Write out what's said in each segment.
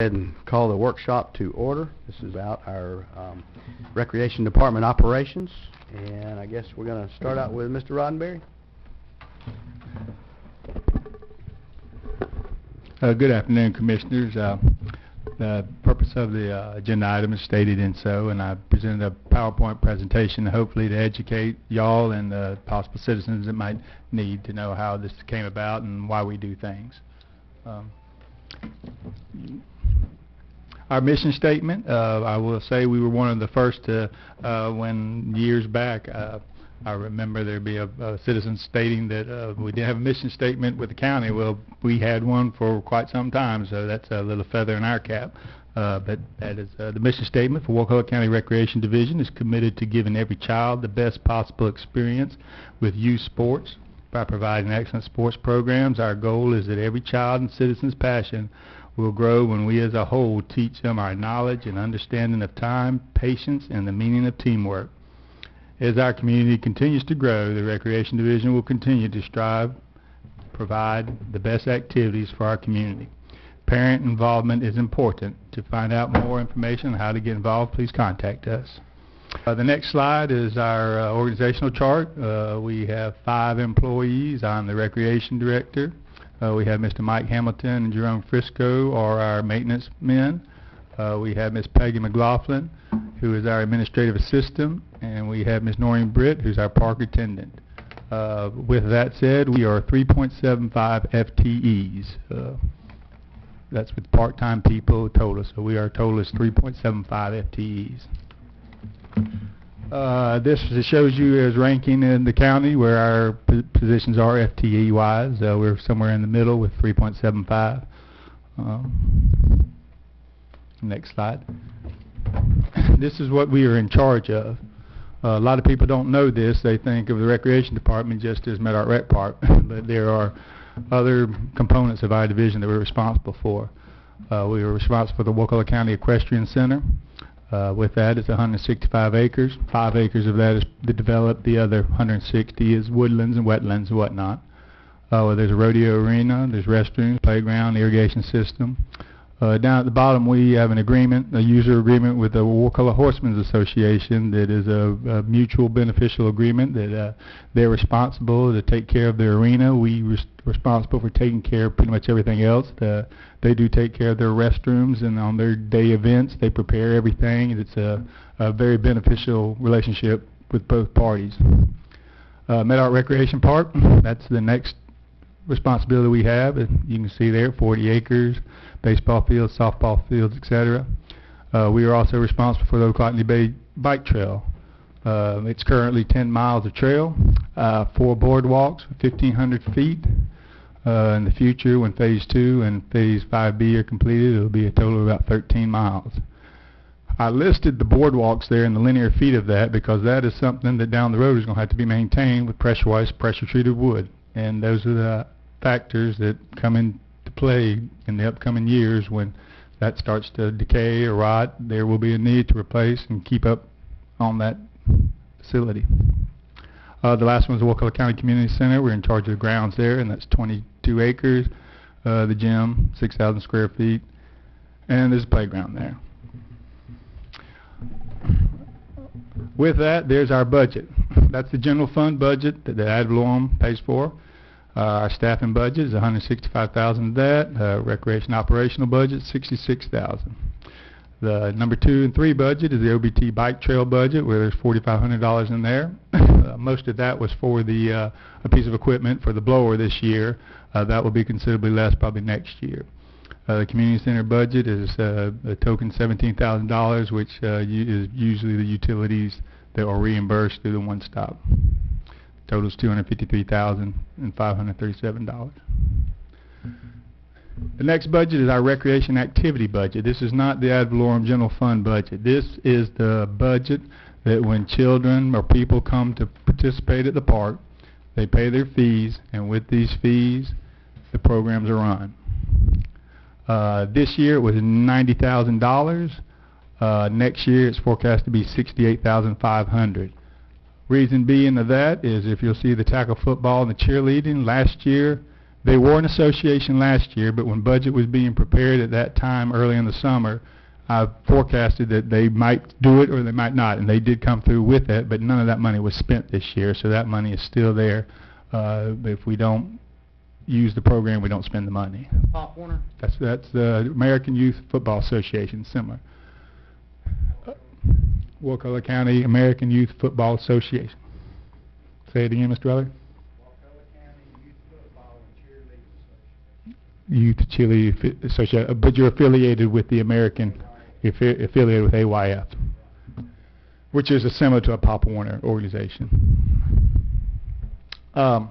Ahead and call the workshop to order. This is about our Recreation Department operations, and I guess we're going to start out with Mr. Roddenberry. Good afternoon, Commissioners. The purpose of the agenda item is stated in so, and I presented a PowerPoint presentation hopefully to educate y'all and the possible citizens that might need to know how this came about and why we do things. Our mission statement, I will say we were one of the first to, when years back, I remember there'd be a citizen stating that we didn't have a mission statement with the county. Well, we had one for quite some time, so that's a little feather in our cap. But that is the mission statement for Wakulla County Recreation Division is committed to giving every child the best possible experience with youth sports. By providing excellent sports programs, our goal is that every child and citizen's passion will grow when we as a whole teach them our knowledge and understanding of time, patience, and the meaning of teamwork. As our community continues to grow, the Recreation Division will continue to strive to provide the best activities for our community. Parent involvement is important. To find out more information on how to get involved, please contact us. The next slide is our organizational chart. We have 5 employees. I'm the Recreation Director. We have Mr. Mike Hamilton and Jerome Frisco are our maintenance men. We have Ms. Peggy McLaughlin, who is our administrative assistant, and we have Ms. Noreen Britt, who's our park attendant. With that said, we are 3.75 FTEs. That's with part-time people total, so we are total is 3.75 FTEs. This shows you as ranking in the county where our positions are FTE-wise. We're somewhere in the middle with 3.75. Next slide. This is what we are in charge of. A lot of people don't know this. They think of the Recreation Department just as Meadowlark Rec Park, but there are other components of our division that we're responsible for. We are responsible for the Wakulla County Equestrian Center. With that, it's 165 acres. 5 acres of that is developed. The other 160 is woodlands and wetlands and whatnot. There's a rodeo arena, there's restrooms, playground, irrigation system. Down at the bottom, we have an agreement, a user agreement with the Wakulla Horsemen's Association that is a mutual beneficial agreement that they're responsible to take care of their arena. We're responsible for taking care of pretty much everything else. They do take care of their restrooms, and on their day events, they prepare everything. It's a very beneficial relationship with both parties. Meadowlark Recreation Park, that's the next responsibility we have. You can see there 40 acres, baseball fields, softball fields, etc. We are also responsible for the Ocotney Bay Bike Trail. It's currently 10 miles of trail, 4 boardwalks, 1,500 feet. In the future, when Phase 2 and Phase 5B are completed, it will be a total of about 13 miles. I listed the boardwalks there and the linear feet of that because that is something that down the road is going to have to be maintained with pressurized, pressure-treated wood. And those are the factors that come into play in the upcoming years. When that starts to decay or rot, there will be a need to replace and keep up on that facility. The last one is the Wakulla County Community Center. We're in charge of the grounds there, and that's 22 acres. The gym, 6,000 square feet, and there's a playground there. With that, there's our budget. That's the general fund budget that the ad valorem pays for. Our staffing budget is $165,000 of that. Recreation operational budget, $66,000. The number 2 and 3 budget is the OBT bike trail budget, where there's $4,500 in there. Most of that was for the a piece of equipment for the blower this year. That will be considerably less probably next year. The community center budget is a token $17,000, which is usually the utilities that are reimbursed through the one-stop. Totals $253,537. The next budget is our recreation activity budget. This is not the ad valorem general fund budget. This is the budget that when children or people come to participate at the park, they pay their fees, and with these fees, the programs are run. This year it was $90,000. Next year it's forecast to be $68,500. Reason being of that is if you'll see the tackle football and the cheerleading, last year They were an association last year, but when budget was being prepared at that time early in the summer, I forecasted that they might do it or they might not, and they did come through with it, but none of that money was spent this year, so that money is still there. If we don't use the program, we don't spend the money. Pop Warner? That's the American Youth Football Association, similar. Wakulla County American Youth Football Association. Say it again, Mr. Eller. Wakulla County Youth Football and Cheerleading Association. Youth Cheerleading Association, but you're affiliated with the American, you're affiliated with AYF, which is similar to a Pop Warner organization. The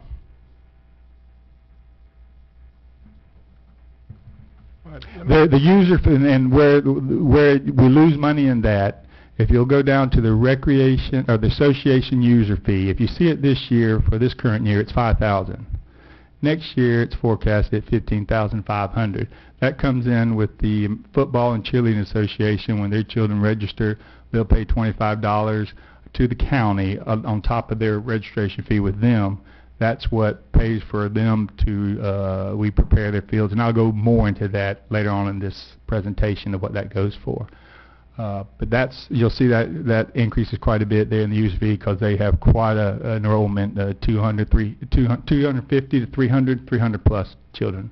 user and where we lose money in that, if you'll go down to the recreation or the association user fee, if you see it this year for this current year, it's $5,000. Next year, it's forecasted at $15,500. That comes in with the Football and Cheerleading Association. When their children register, they'll pay $25 to the county on top of their registration fee with them. That's what pays for them to, we prepare their fields, and I'll go more into that later on in this presentation of what that goes for. But that's, you'll see that increases quite a bit there in the user fee because they have quite an enrollment, 250 to 300 plus children.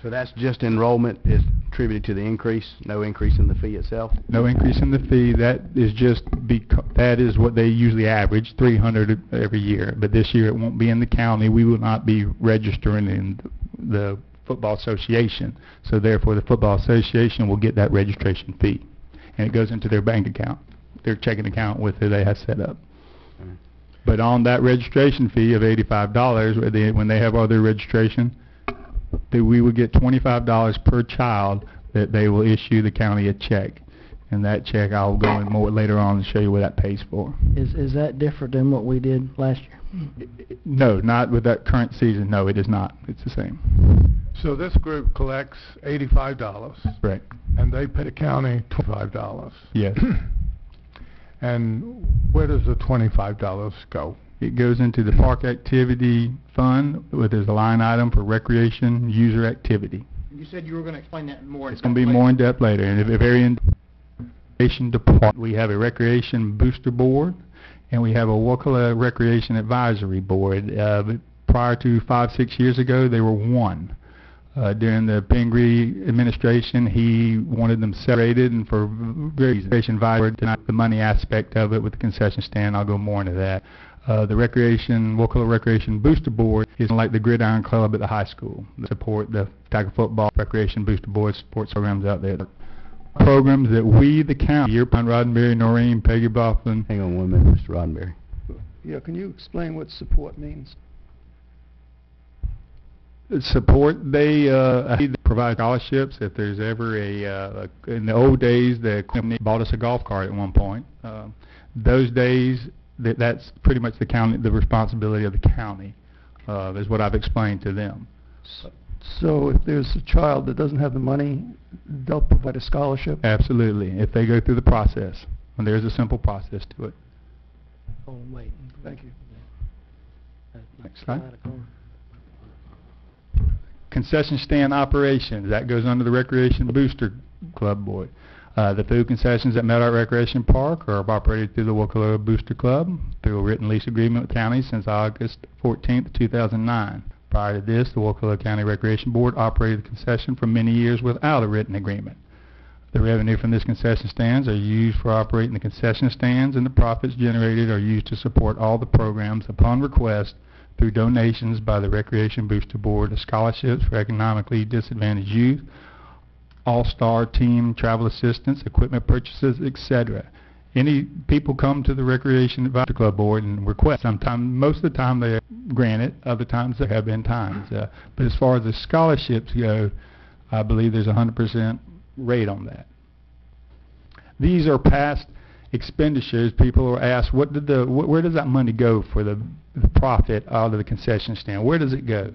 So that's just enrollment is attributed to the increase, no increase in the fee itself? No increase in the fee. That is just that is what they usually average, 300 every year. But this year it won't be in the county. We will not be registering in the Football Association. So therefore the Football Association will get that registration fee. And it goes into their bank account, their checking account with it they have set up. But on that registration fee of $85, when they have all their registration, we would get $25 per child that they will issue the county a check. And that check, I'll go in more later on and show you what that pays for. Is that different than what we did last year? No, not with that current season. No, it is not. It's the same. So this group collects $85. Right. And they pay the county $25. Yes. And where does the $25 go? It goes into the park activity fund, where there's a line item for recreation user activity. You said you were going to explain that more in It's going to be more in depth later. And if very in recreation department, we have a recreation booster board, and we have a Wakulla Recreation Advisory Board. Prior to 5-6 years ago, they were one. During the Pingree administration, he wanted them separated, and for various reasons, the money aspect of it with the concession stand, I'll go more into that. The Wakulla Recreation Booster Board is like the Gridiron Club at the high school. They support the tackle football, recreation booster board, sports programs out there. Programs that we, the county, Earpine, Roddenberry, Noreen, Peggy Boffin. Hang on 1 minute, Mr. Roddenberry. Yeah, can you explain what support means? Support, they provide scholarships. If there's ever in the old days, the company bought us a golf cart at one point. Those days, that's pretty much the responsibility of the county, is what I've explained to them. So if there's a child that doesn't have the money, they'll provide a scholarship? Absolutely, if they go through the process. And there's a simple process to it. Oh, wait. Thank you. Next slide. Concession stand operations, that goes under the Recreation Booster Club Board. The food concessions at Meadow Recreation Park are operated through the Wakulla Booster Club through a written lease agreement with the county since August 14th, 2009. Prior to this, the Wakulla County Recreation Board operated the concession for many years without a written agreement. The revenue from this concession stands are used for operating the concession stands, and the profits generated are used to support all the programs upon request through donations by the Recreation Booster Board of scholarships for economically disadvantaged youth, all-star team travel assistance, equipment purchases, etc. Any people come to the Recreation Advisory Club Board and request. Sometimes, most of the time they grant it, other times there have been times. But as far as the scholarships go, I believe there's a 100% rate on that. These are past expenditures. People are asked, where does that money go for the profit out of the concession stand? Where does it go?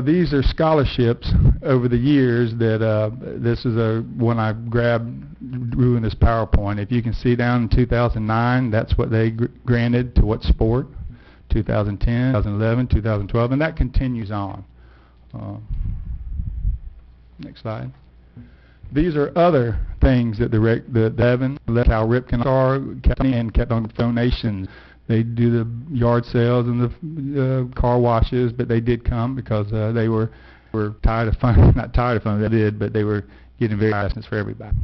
These are scholarships over the years that this is one I drew in this PowerPoint. If you can see down in 2009, that's what they granted to what sport? 2010, 2011, 2012, and that continues on. Next slide. These are other things that the Devon, Cal Ripken are and kept on donations. They do the yard sales and the car washes, but they did come because they were tired of fun. Not tired of fun, they did, but they were getting very license for everybody.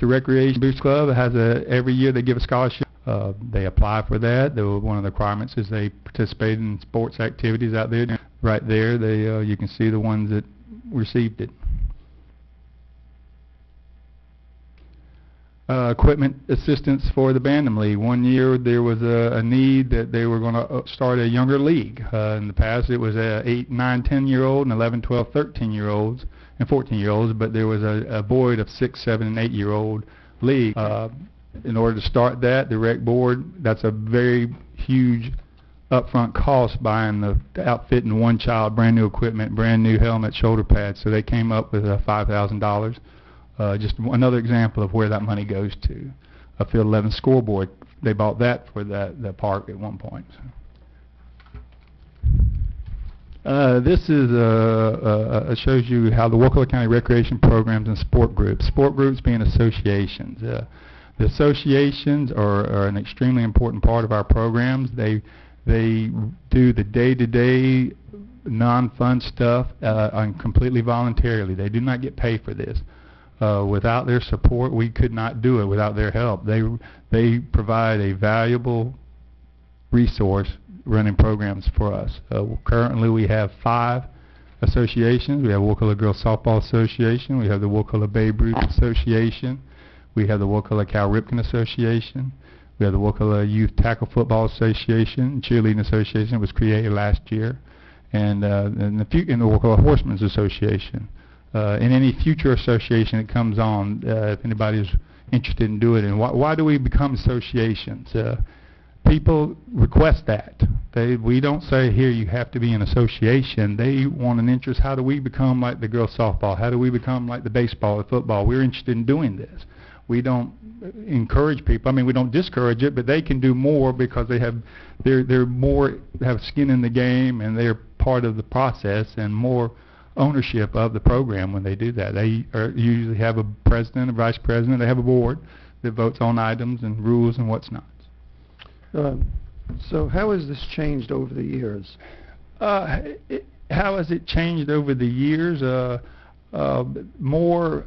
The Recreation Boost Club has every year they give a scholarship. They apply for that. One of the requirements is they participate in sports activities out there. Right there, you can see the ones that received it. Equipment assistance for the Bantam League. One year there was a need that they were going to start a younger league. In the past it was 8, 9, 10-year-old and 11, 12, 13-year-olds and 14-year-olds, but there was a void of 6, 7, and 8-year-old league. In order to start that, the rec board, that's a very huge upfront cost buying the outfit and one child, brand new equipment, brand new helmet, shoulder pads. So they came up with $5,000. Just another example of where that money goes to. A Field 11 scoreboard, they bought that for the park at one point. This is shows you how the Wakulla County recreation programs and sport groups being associations. The associations are an extremely important part of our programs. They do the day-to-day non-fun stuff completely voluntarily. They do not get paid for this. Without their support, we could not do it. Without their help, they provide a valuable resource running programs for us. Currently, we have 5 associations. We have Wakulla Girls Softball Association. We have the Wakulla Babe Ruth Association. We have the Wakulla Cal Ripken Association. We have the Wakulla Youth Tackle Football Association. Cheerleading Association was created last year, and the Wakulla Horsemen's Association. In any future association that comes on, if anybody's interested in doing it. And why do we become associations? People request that. We don't say, here, you have to be an association. They want an interest. How do we become like the girls softball? How do we become like the baseball, the football? We're interested in doing this. We don't encourage people. I mean, we don't discourage it, but they can do more because they're more have skin in the game, and they're part of the process and more ownership of the program when they do that. They usually have a president, a vice president. They have a board that votes on items and rules and what's not. So how has this changed over the years? How has it changed over the years? More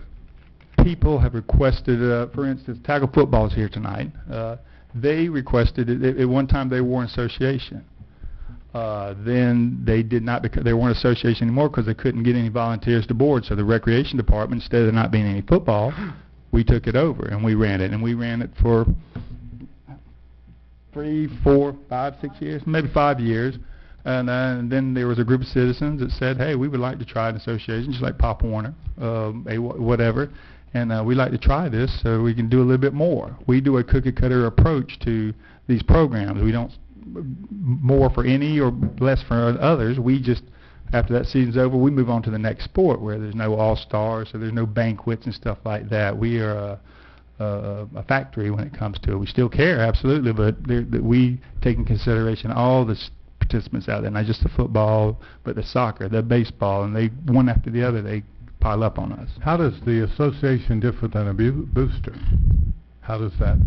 people have requested, for instance, tackle football is here tonight. They requested it. At one time they were an association. Then they did not they weren't an association anymore because they couldn't get any volunteers to board. So the recreation department, instead of there not being any football, we took it over and we ran it. And we ran it for 3, 4, 5, 6 years, maybe 5 years. And then there was a group of citizens that said, hey, we would like to try an association, just like Pop Warner, whatever. And we'd like to try this so we can do a little bit more. We do a cookie-cutter approach to these programs. We don't more for any or less for others. We just, after that season's over, we move on to the next sport where there's no all-stars, so there's no banquets and stuff like that. We are a factory when it comes to it. We still care, absolutely, but we take in consideration all the participants out there, not just the football, but the soccer, the baseball, and they, one after the other, they pile up on us. How does the association differ than a booster? How does that?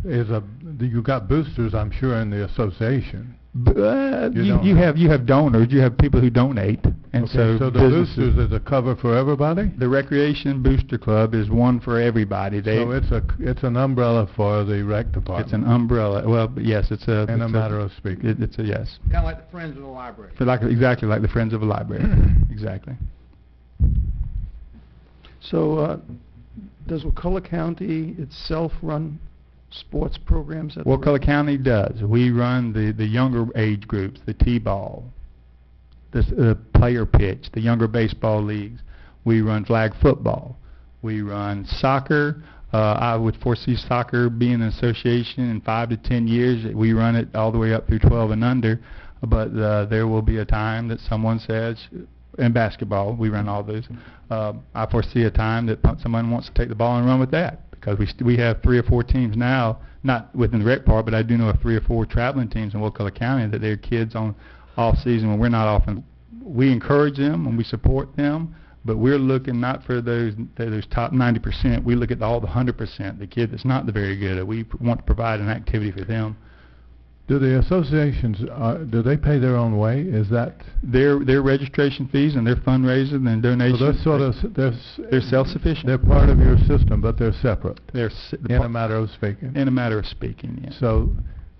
You got boosters, I'm sure, in the association. You have donors, you have people who donate, and okay, so the boosters is a cover for everybody. The Recreation Booster Club is one for everybody. So it's an umbrella for the rec department. It's an umbrella. Well, yes, it's a. In a matter of speaking. It's a yes. Kind of like the Friends of the Library. Exactly like the Friends of a Library. Exactly. So does Wakulla County itself run sports programs at Wakulla County does. We run the younger age groups, the T-ball, the player pitch, the younger baseball leagues. We run flag football. We run soccer. I would foresee soccer being an association in 5 to 10 years. We run it all the way up through 12 and under, but there will be a time that someone says, and basketball, we run all those. I foresee a time that someone wants to take the ball and run with that because we have 3 or 4 teams now, not within the rec part, but I do know of 3 or 4 traveling teams in Wakulla County that their kids on off season when we're not often. We encourage them and we support them, but we're looking not for those top 90%. We look at all the 100%, the kid that's not the very good. We want to provide an activity for them. Do the associations, do they pay their own way? Is that? Their registration fees and their fundraising and donations. So they're sort of, they're self-sufficient. They're part of your system, but they're separate. They're in a matter of speaking. In a matter of speaking, yes. So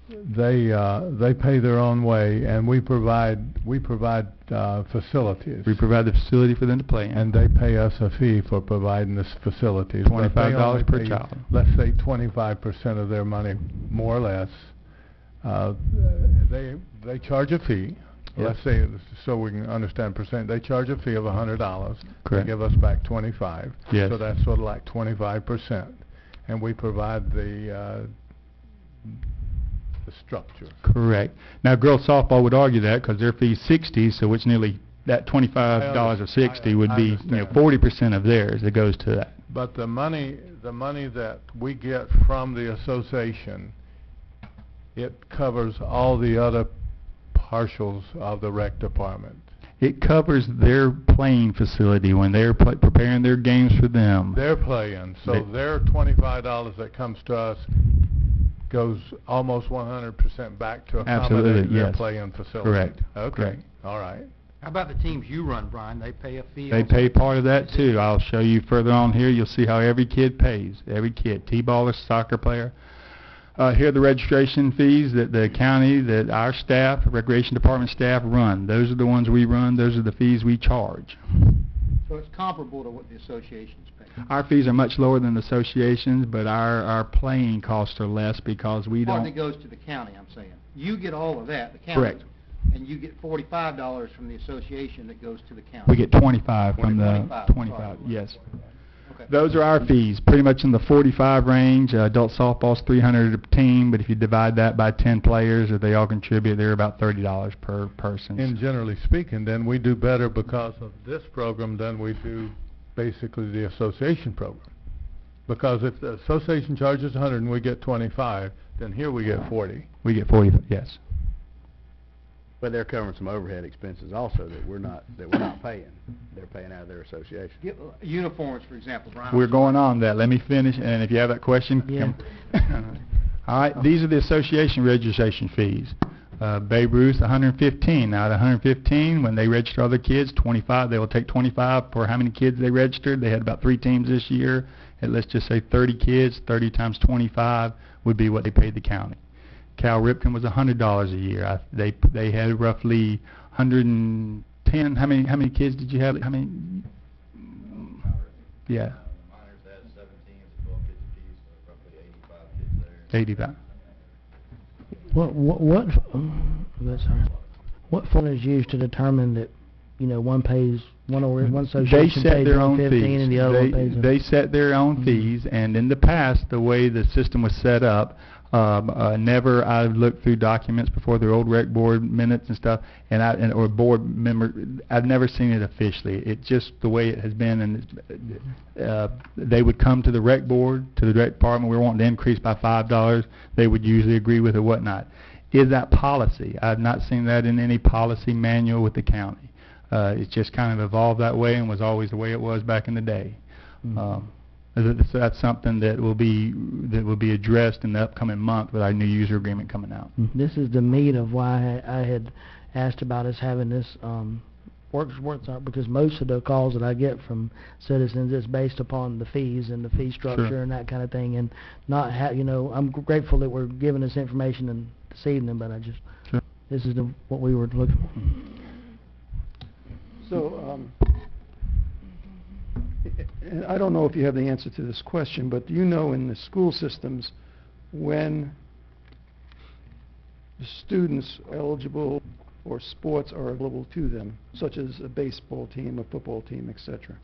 they pay their own way, and we provide facilities. We provide the facility for them to play in. And they pay us a fee for providing this facilities. $25 per child. Let's say 25% of their money, more or less. They charge a fee. Yes. Let's say, so we can understand percent, they charge a fee of $100. Correct. They give us back 25. Yes. So that's sort of like 25%. And we provide the structure. Correct. Now, girls softball would argue that because their fee's $60, so it's nearly that $25 or $60 would be 40% of theirs that goes to that. But the money that we get from the association, it covers all the other partials of the rec department. It covers their playing facility when they're preparing their games for them. They're playing, so their $25 that comes to us goes almost 100% back to accommodate their playing facility. Correct. Okay. Correct. All right. How about the teams you run, Brian? They pay a fee? They also? pay part of that too. I'll show you further on here. You'll see how every kid pays. Every kid, T-baller, soccer player. Here are the registration fees that the county, that our staff, recreation department staff run. Those are the ones we run. Those are the fees we charge. So it's comparable to what the associations pay? Our fees are much lower than the associations, but our playing costs are less because we Part don't. that goes to the county, I'm saying. You get all of that, the county. Correct. And you get $45 from the association that goes to the county. We get 25 from the 25, sorry. yes. Okay. Those are our fees, pretty much in the 45 range. Adult softball's $300 a team, but if you divide that by 10 players, if they all contribute, they're about $30 per person. And generally speaking, then we do better because of this program than we do basically the association program. Because if the association charges 100 and we get 25, then here we get 40. We get 40, yes. But they're covering some overhead expenses also that we're not paying. They're paying out of their association. Uniforms, for example, Brian. We're going on that. Let me finish, and if you have that question, Yeah. All right, these are the association registration fees. Babe Ruth, 115. Now, at 115, when they register other kids, 25. They will take 25 for how many kids they registered. They had about 3 teams this year. And let's just say 30 kids. 30 times 25 would be what they paid the county. Cal Ripken was $100 a year. They had roughly 110. How many kids did you have? How many? Yeah. Miners had 17, 12 kids apiece, so roughly 85 kids there. 85. What formula is used to determine that, one pays, one They association set pays their own 115 fees. and the other one pays. They set their own fees, and in the past, the way the system was set up, never I've looked through documents before their old rec board minutes and stuff, or board member. I've never seen it officially. It's just the way it has been, and they would come to the rec board, to the rec department. We were wanting to increase by $5. They would usually agree with it, whatnot. Is that policy? I've not seen that in any policy manual with the county. It's just kind of evolved that way and was always the way it was back in the day. So that's something that will be addressed in the upcoming month with our new user agreement coming out. This is the meat of why I had asked about us having this workshop, because most of the calls that I get from citizens is based upon the fees and the fee structure Sure. and that kind of thing, and not I'm grateful that we're given this information this evening, but Sure. this is what we were looking for. So, and I don't know if you have the answer to this question, but do you know in the school systems when the students eligible or sports are available to them, such as a baseball team, a football team, etc.?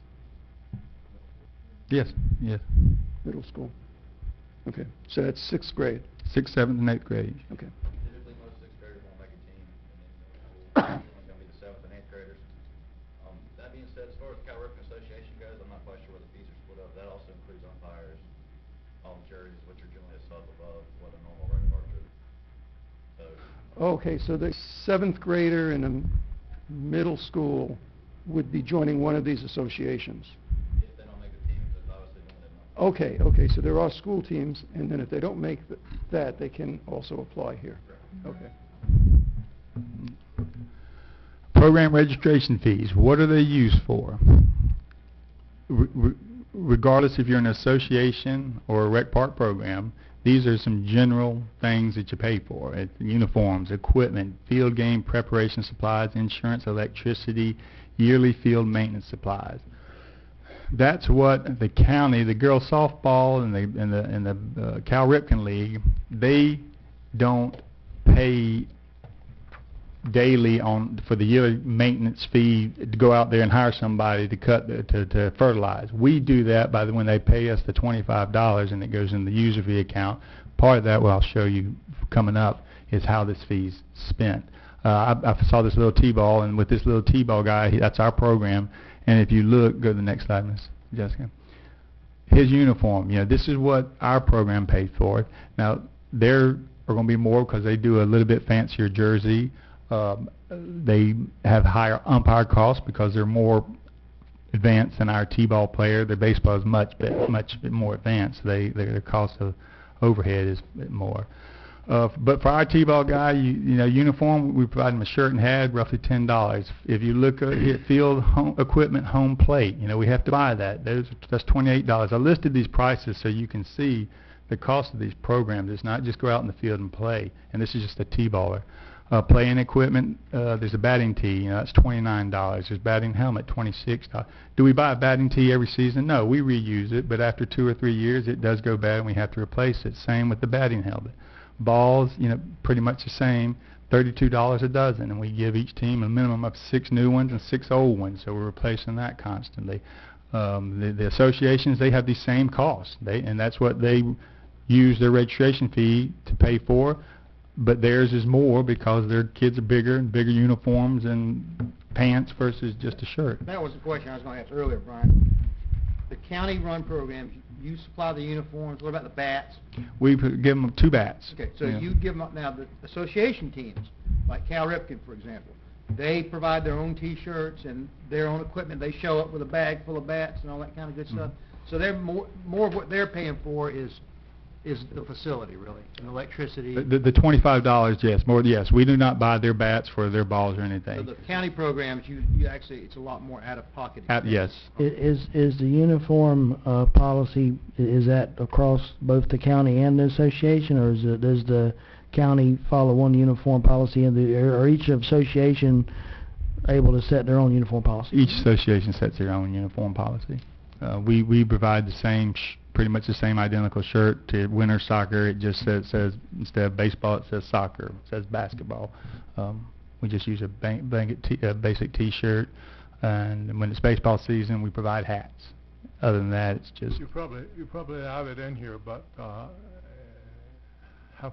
Yes. Yes. Middle school. Okay, so that's 6th grade. 6th, 7th, and 8th grade. Okay. Typically, most 6th graders won't make a team, and then it's going to be the 7th and 8th graders. That being said, as far as the Cal Ripken Association goes, I'm not quite sure where the fees are split up. That also includes umpires. jerseys, which are generally a sub above what a normal rec park is. So, Okay, so the 7th grader in a middle school would be joining one of these associations. if they don't make the team, there's obviously limited number. Okay, so there are school teams, and then if they don't make that, they can also apply here. Okay. Program registration fees, what are they used for? Regardless if you're an association or a rec park program, these are some general things that you pay for. Uniforms, equipment, field game preparation supplies, insurance, electricity, yearly field maintenance supplies. That's what the county, the girls softball and the Cal Ripken League, they don't pay daily for the yearly maintenance fee to go out there and hire somebody to to fertilize. We do that by when they pay us the $25 and it goes in the user fee account. Part of that, what I'll show you coming up, is how this fee's spent. I saw this little T-ball, and with this little T-ball guy, that's our program. And if you look, go to the next slide, Ms. Jessica. His uniform, this is what our program paid for it. Now, there are going to be more because they do a little bit fancier jersey. They have higher umpire costs because they're more advanced than our T-ball player. Their baseball is much more advanced. Their cost of overhead is a bit more. But for our T-ball guy, uniform, we provide him a shirt and hat, roughly $10. If you look at field equipment, home plate, we have to buy that. That's $28. I listed these prices so you can see the cost of these programs. It's not just go out in the field and play, and this is just a T-baller. Playing equipment, there's a batting tee, that's $29. There's batting helmet, $26. Do we buy a batting tee every season? No, we reuse it, but after 2 or 3 years, it does go bad and we have to replace it. Same with the batting helmet. Balls, pretty much the same, $32 a dozen, and we give each team a minimum of 6 new ones and 6 old ones, so we're replacing that constantly. The associations, they have the same costs, and that's what they use their registration fee to pay for. But theirs is more because their kids are bigger and bigger uniforms and pants versus just a shirt. That was the question I was going to ask earlier, Brian. The county-run programs, you supply the uniforms. What about the bats? We give them 2 bats. Okay, so Yeah. you give them, now the association teams, like Cal Ripken, for example, they provide their own T-shirts and their own equipment. They show up with a bag full of bats and all that kind of good stuff. So they're more of what they're paying for is the facility, really, and electricity. The $25, yes, more, yes. We do not buy their bats for their balls or So anything. the county programs, you actually, it's a lot more out-of-pocket. Yes. Is the uniform policy, is that across both the county and the association, or does the county follow one uniform policy, and or each association able to set their own uniform policy? Each association sets their own uniform policy. We provide the same, pretty much the same identical shirt to winter soccer. It just says instead of baseball, it says soccer. It says basketball. We just use a basic T-shirt, and when it's baseball season, we provide hats. Other than that, it's just. You probably have it in here, but how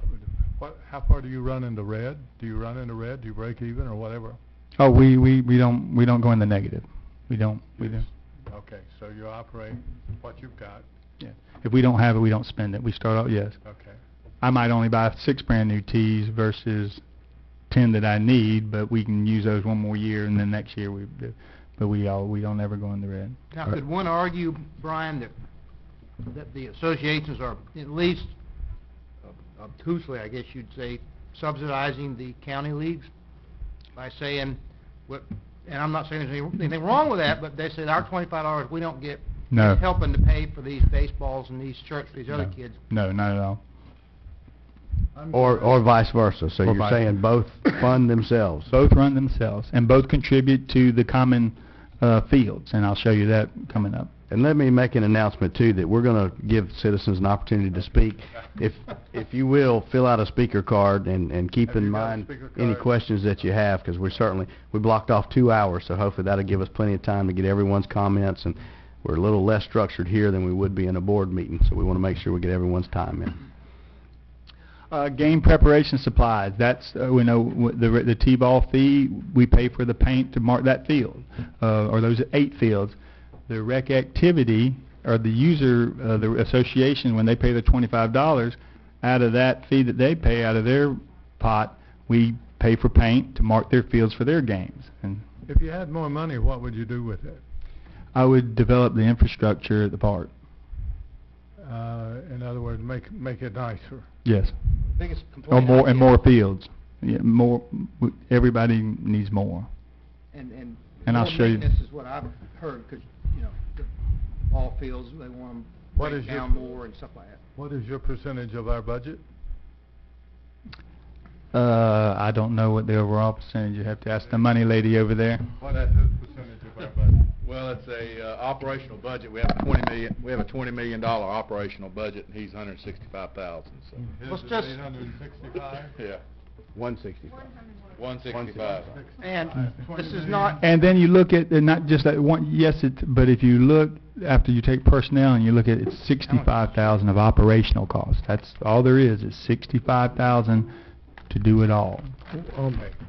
far do you run into red? Do you run into red? Do you break even or whatever? Oh, we don't go in the negative. We don't. Okay, so you operate what you've got. Yeah. If we don't have it, we don't spend it. We start out, yes. Okay. I might only buy 6 brand new tees versus 10 that I need, but we can use those one more year, and then next year we do. But we don't ever go in the red. Now, could one argue, Brian, that the associations are at least obtusely, I guess you'd say, subsidizing the county leagues by saying, and I'm not saying there's anything wrong with that, but they said our $25 we don't get No. helping to pay for these baseballs and these shirts for these other kids. No, not at all. Or vice versa. So Or you're vice saying both fund themselves. Both run themselves, and both contribute to the common fields, and I'll show you that coming up. And let me make an announcement too that we're going to give citizens an opportunity to speak. If you will, fill out a speaker card and keep Have in you got a mind speaker any card? questions that you have, because we blocked off 2 hours, so hopefully that'll give us plenty of time to get everyone's comments, and we're a little less structured here than we would be in a board meeting, so we want to make sure we get everyone's time in. Game preparation supplies. That's we know the T-ball fee. We pay for the paint to mark that field, or those 8 fields. The rec activity or the user, the association, when they pay the $25, out of that fee that they pay out of their pot, we pay for paint to mark their fields for their games. And If you had more money, what would you do with it? I would develop the infrastructure at the park. In other words, make it nicer. Yes. Biggest Or complaint more, I and get- more fields. Yeah, more, everybody needs more. And And I'll more show you. maintenance is what I've heard, because, you know, the ball fields, they want them What break is your- down more and stuff like that. What is your percentage of our budget? I don't know what the overall percentage, you have to ask the money lady over there. What is the percentage of our budget? Well, it's a operational budget. We have a $20 million operational budget, and he's 165,000, so. Let's His is just- 865? Yeah, 165. 165. And this is not, And then you look at, and not just that one, yes, but if you look, after you take personnel and you look at it, it's 65,000 of operational costs. That's all there is 65,000 to do it all.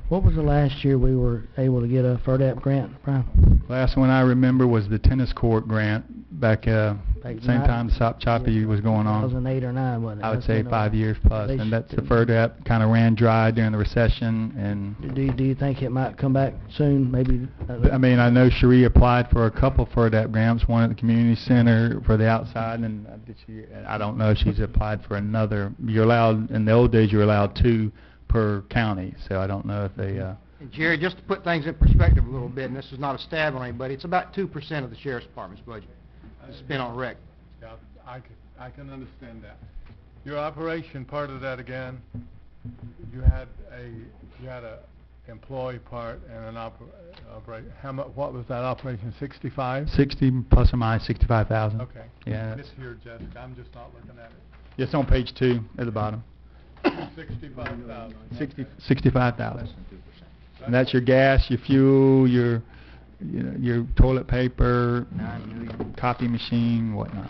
What was the last year we were able to get a FERDAP grant, Brian? Last one I remember was the tennis court grant back, Back same nine- time Sop Choppy was going on. 2008 or 9, wasn't it? I would That's say been a 5 while. years plus, They and that's the should- FERDAP kind of ran dry during the recession, and Do you think it might come back soon, maybe? I mean, I know Cherie applied for a couple FERDAP grants, one at the community center for the outside, and I don't know if she's applied for another. You're allowed, in the old days, you were allowed 2 per county, so I don't know if they, and Jerry, just to put things in perspective a little bit, and this is not a stab on anybody, it's about 2% of the sheriff's department's budget is spent on rec. Yeah, I can understand that. Your operation part of that again, you had a employee part and an operate. What was that operation? 65? 60 plus or minus 65,000. Okay. Yeah. This here, Jessica, I'm just not looking at it. It's on page 2 at the bottom. 65,000. 65,000. And that's your gas, your fuel, your toilet paper, copy machine, whatnot.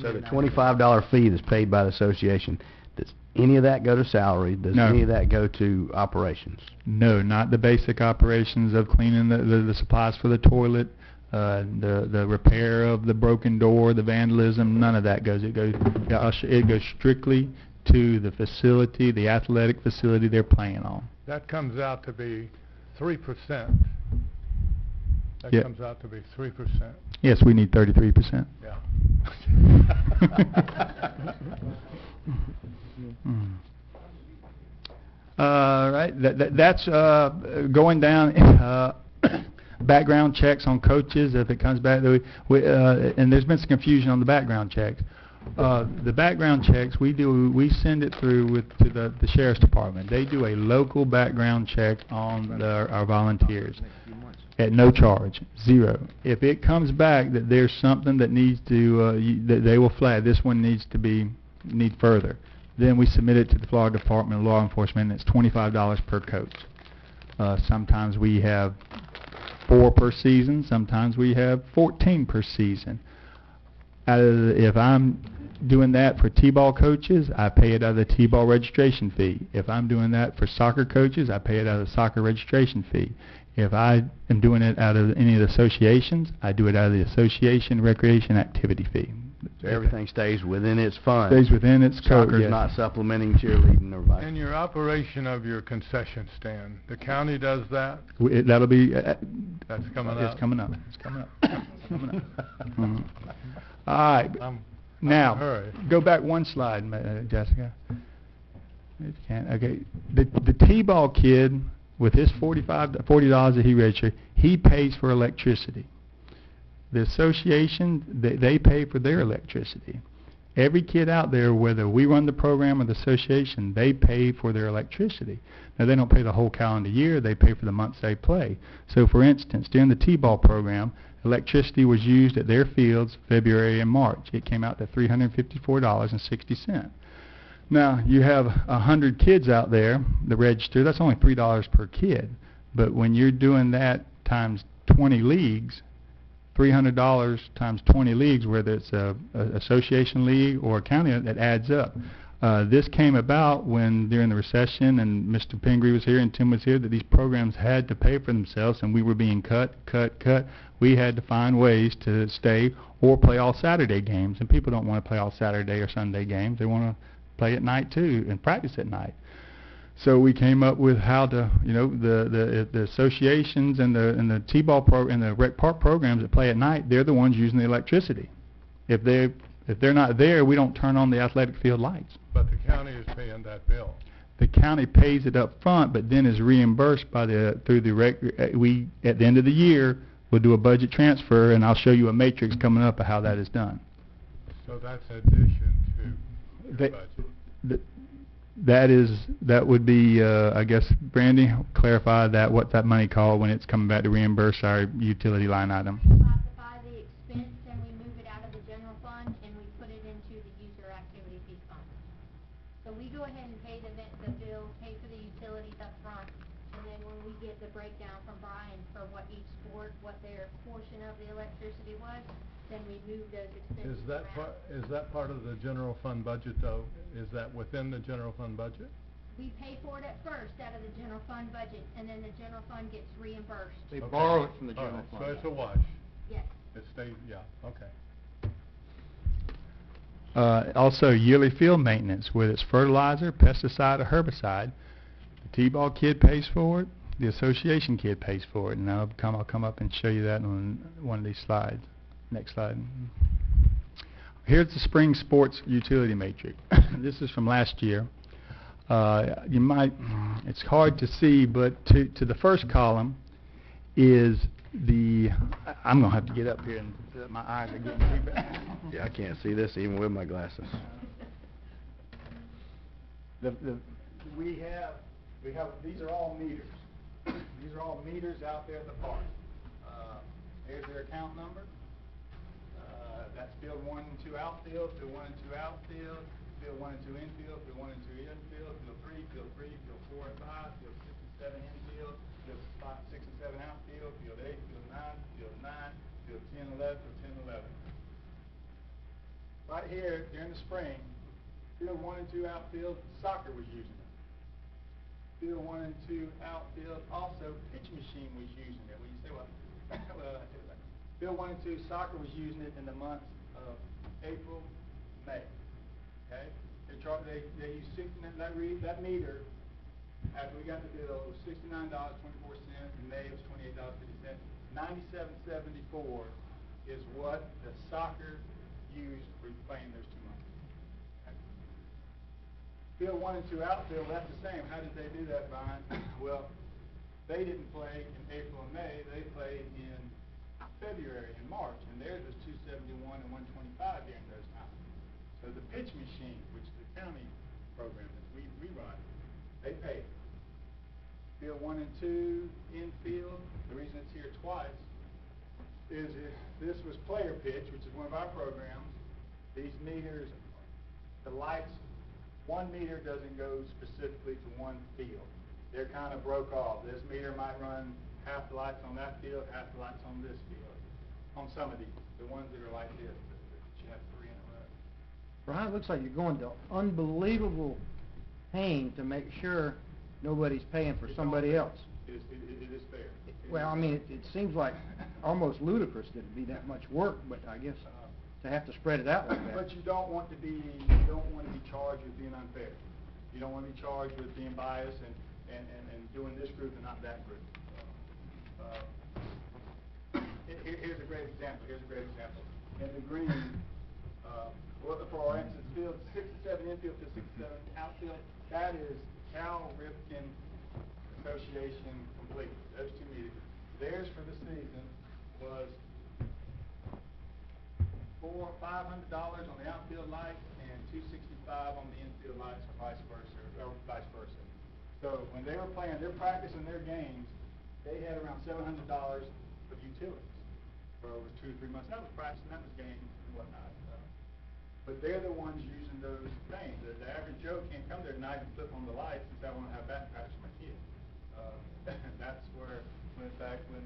So the $25 fee that's paid by the association, does any of that go to salary? Does No. any of that go to operations? No, not the basic operations of cleaning the supplies for the toilet, the repair of the broken door, the vandalism, none of that goes. It goes strictly to the facility, the athletic facility they're playing on. That comes out to be 3%. That Yeah. comes out to be 3%. Yes, we need 33%. Yeah. Right, that's going down, background checks on coaches, if it comes back, and there's been some confusion on the background checks. The background checks, we send it through to the sheriff's department. They do a local background check on our volunteers at no charge, 0. If it comes back that there's something that needs to, that they will flag, this one needs further, then we submit it to the Florida Department of Law Enforcement, and it's $25 per coach. Sometimes we have 4 per season, sometimes we have 14 per season. If I'm doing that for T-ball coaches, I pay it out of the T-ball registration fee. If I'm doing that for soccer coaches, I pay it out of the soccer registration fee. If I am doing it out of any of the associations, I do it out of the association recreation activity fee. So everything stays within its funds. Stays within its code, Soccer's yes. not supplementing cheerleading or vice. And your operation of your concession stand, the county does that? That'll be, That's coming up? it's coming up. It's coming up. It's coming up. Mhm. All right. I'm Now, in a hurry. go back one slide, Jessica. If you can. Okay. The T-ball kid, with his $40 that he registered, he pays for electricity. The association, they pay for their electricity. Every kid out there, whether we run the program or the association, they pay for their electricity. Now, they don't pay the whole calendar year. They pay for the months they play. So, for instance, during the T-ball program, electricity was used at their fields February and March. It came out to $354.60. Now, you have 100 kids out there that register. That's only $3 per kid. But when you're doing that times 20 leagues, $300 times 20 leagues, whether it's a association league or a county, that adds up. This came about when, during the recession, and Mr. Pingree was here and Tim was here, that these programs had to pay for themselves, and we were being cut. We had to find ways to stay or play all Saturday games, and people don't want to play all Saturday or Sunday games. They want to play at night too and practice at night. So we came up with how to, the associations and the T-ball and the rec park programs that play at night, they're the ones using the electricity. If they're not there, we don't turn on the athletic field lights. But the county is paying that bill. The county pays it up front, but then is reimbursed by through the we at the end of the year we'll do a budget transfer, and I'll show you a matrix coming up of how that is done. So that's addition to your budget. That would be, I guess, Brandy, clarify that, what that money called when it's coming back to reimburse our utility line item. We classify the expense and we move it out of the general fund and we put it into the user activity fee fund. So we go ahead and pay the bill, pay for the utilities up front, and then when we get the breakdown from Brian for what each sport, what their portion of the electricity was, then we move those expenses around. Is that part of the general fund budget, though? Is that within the general fund budget? We pay for it at first out of the general fund budget, and then the general fund gets reimbursed. They borrow it from the All general right, fund. so it's a wash. Yes. It stays, yeah, okay. Also, yearly field maintenance, whether it's fertilizer, pesticide, or herbicide. The T-ball kid pays for it. The association kid pays for it, and I'll come up and show you that on one of these slides. Next slide. Here's the spring sports utility matrix. This is from last year. It's hard to see, but to the first column is I'm gonna have to get up here and my eyes are getting too bad. Yeah, I can't see this even with my glasses. We have these are all meters. These are all meters out there at the park. Here's their account number. That's field 1 and 2 outfield, field 1 and 2 outfield, field 1 and 2 infield, field 1 and 2 infield, field 3, field 4 and 5, field 6 and 7 infield, field 6 and 7 outfield, field 8, field 9, field 10, 11, field 10, 11. Right here, during the spring, field 1 and 2 outfield, soccer was using it. Field 1 and 2 outfield, also pitch machine was using it. When you say, well, well, I tell you that. Field 1 and 2 soccer was using it in the months of April, May. Okay, they used that meter. After we got the bill, it was $69.24. In May, it was $28.50. $97.74 is what the soccer used for playing those 2 months. Okay. Field 1 and 2 outfield, that's the same. How did they do that, Brian? Well, they didn't play in April and May. They played in February and March, and theirs was $271 and $125 during those times. So the pitch machine, which the county program that we run, they pay. Field 1 and 2 infield, the reason it's here twice is if this was player pitch, which is one of our programs. These meters, the lights, one meter doesn't go specifically to one field. They're kind of broke off. This meter might run half the lights on that field, half the lights on this field. On some of these, the ones that are like this, that you have 3 in a row. Brian, it looks like you're going to unbelievable pain to make sure nobody's paying for somebody else. It is fair. Well, I mean, it seems like almost ludicrous that it'd be that much work, but I guess to have to spread it out like that. But you don't want to be charged with being unfair. You don't want to be charged with being biased and doing this group and not that group. Here's a great example. In the green, for instance, field 6 and 7 infield to 6 and 7 outfield, that is Cal Ripken Association complete. Those 2 meters. Theirs for the season was $500 on the outfield lights and $265 on the infield lights, or vice versa. So when they were playing, they're practicing their games, they had around $700 of utilities for over 2 or 3 months. That was practicing, that was games and whatnot. But they're the ones using those things. The average Joe can't come there tonight and flip on the lights and say, I want to have that patch for my kid. That's where, when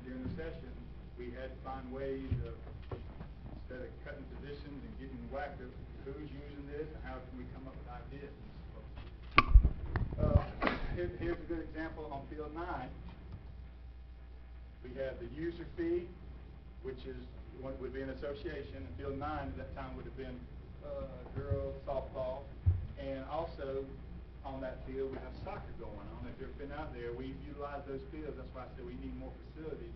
during the session, we had to find ways of, instead of cutting positions and getting whacked, who's using this and how can we come up with ideas. Here's a good example on field 9. We have the user fee, which is what would be an association, and field 9 at that time would have been girls softball, and also on that field we have soccer going on. If you've been out there, we've utilized those fields. That's why I said we need more facilities.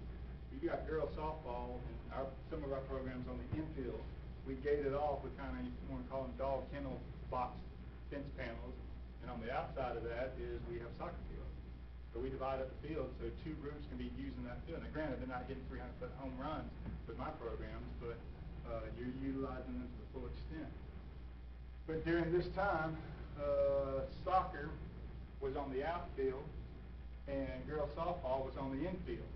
You got girls softball and some of our programs on the infield. We gated off with kind of, you want to call them dog kennel box fence panels, and on the outside of that is we have soccer fields. So we divide up the field so 2 groups can be using that field. Now granted, they're not hitting 300-foot home runs with my programs, but you're utilizing them to the full extent. But during this time, soccer was on the outfield and girls softball was on the infield.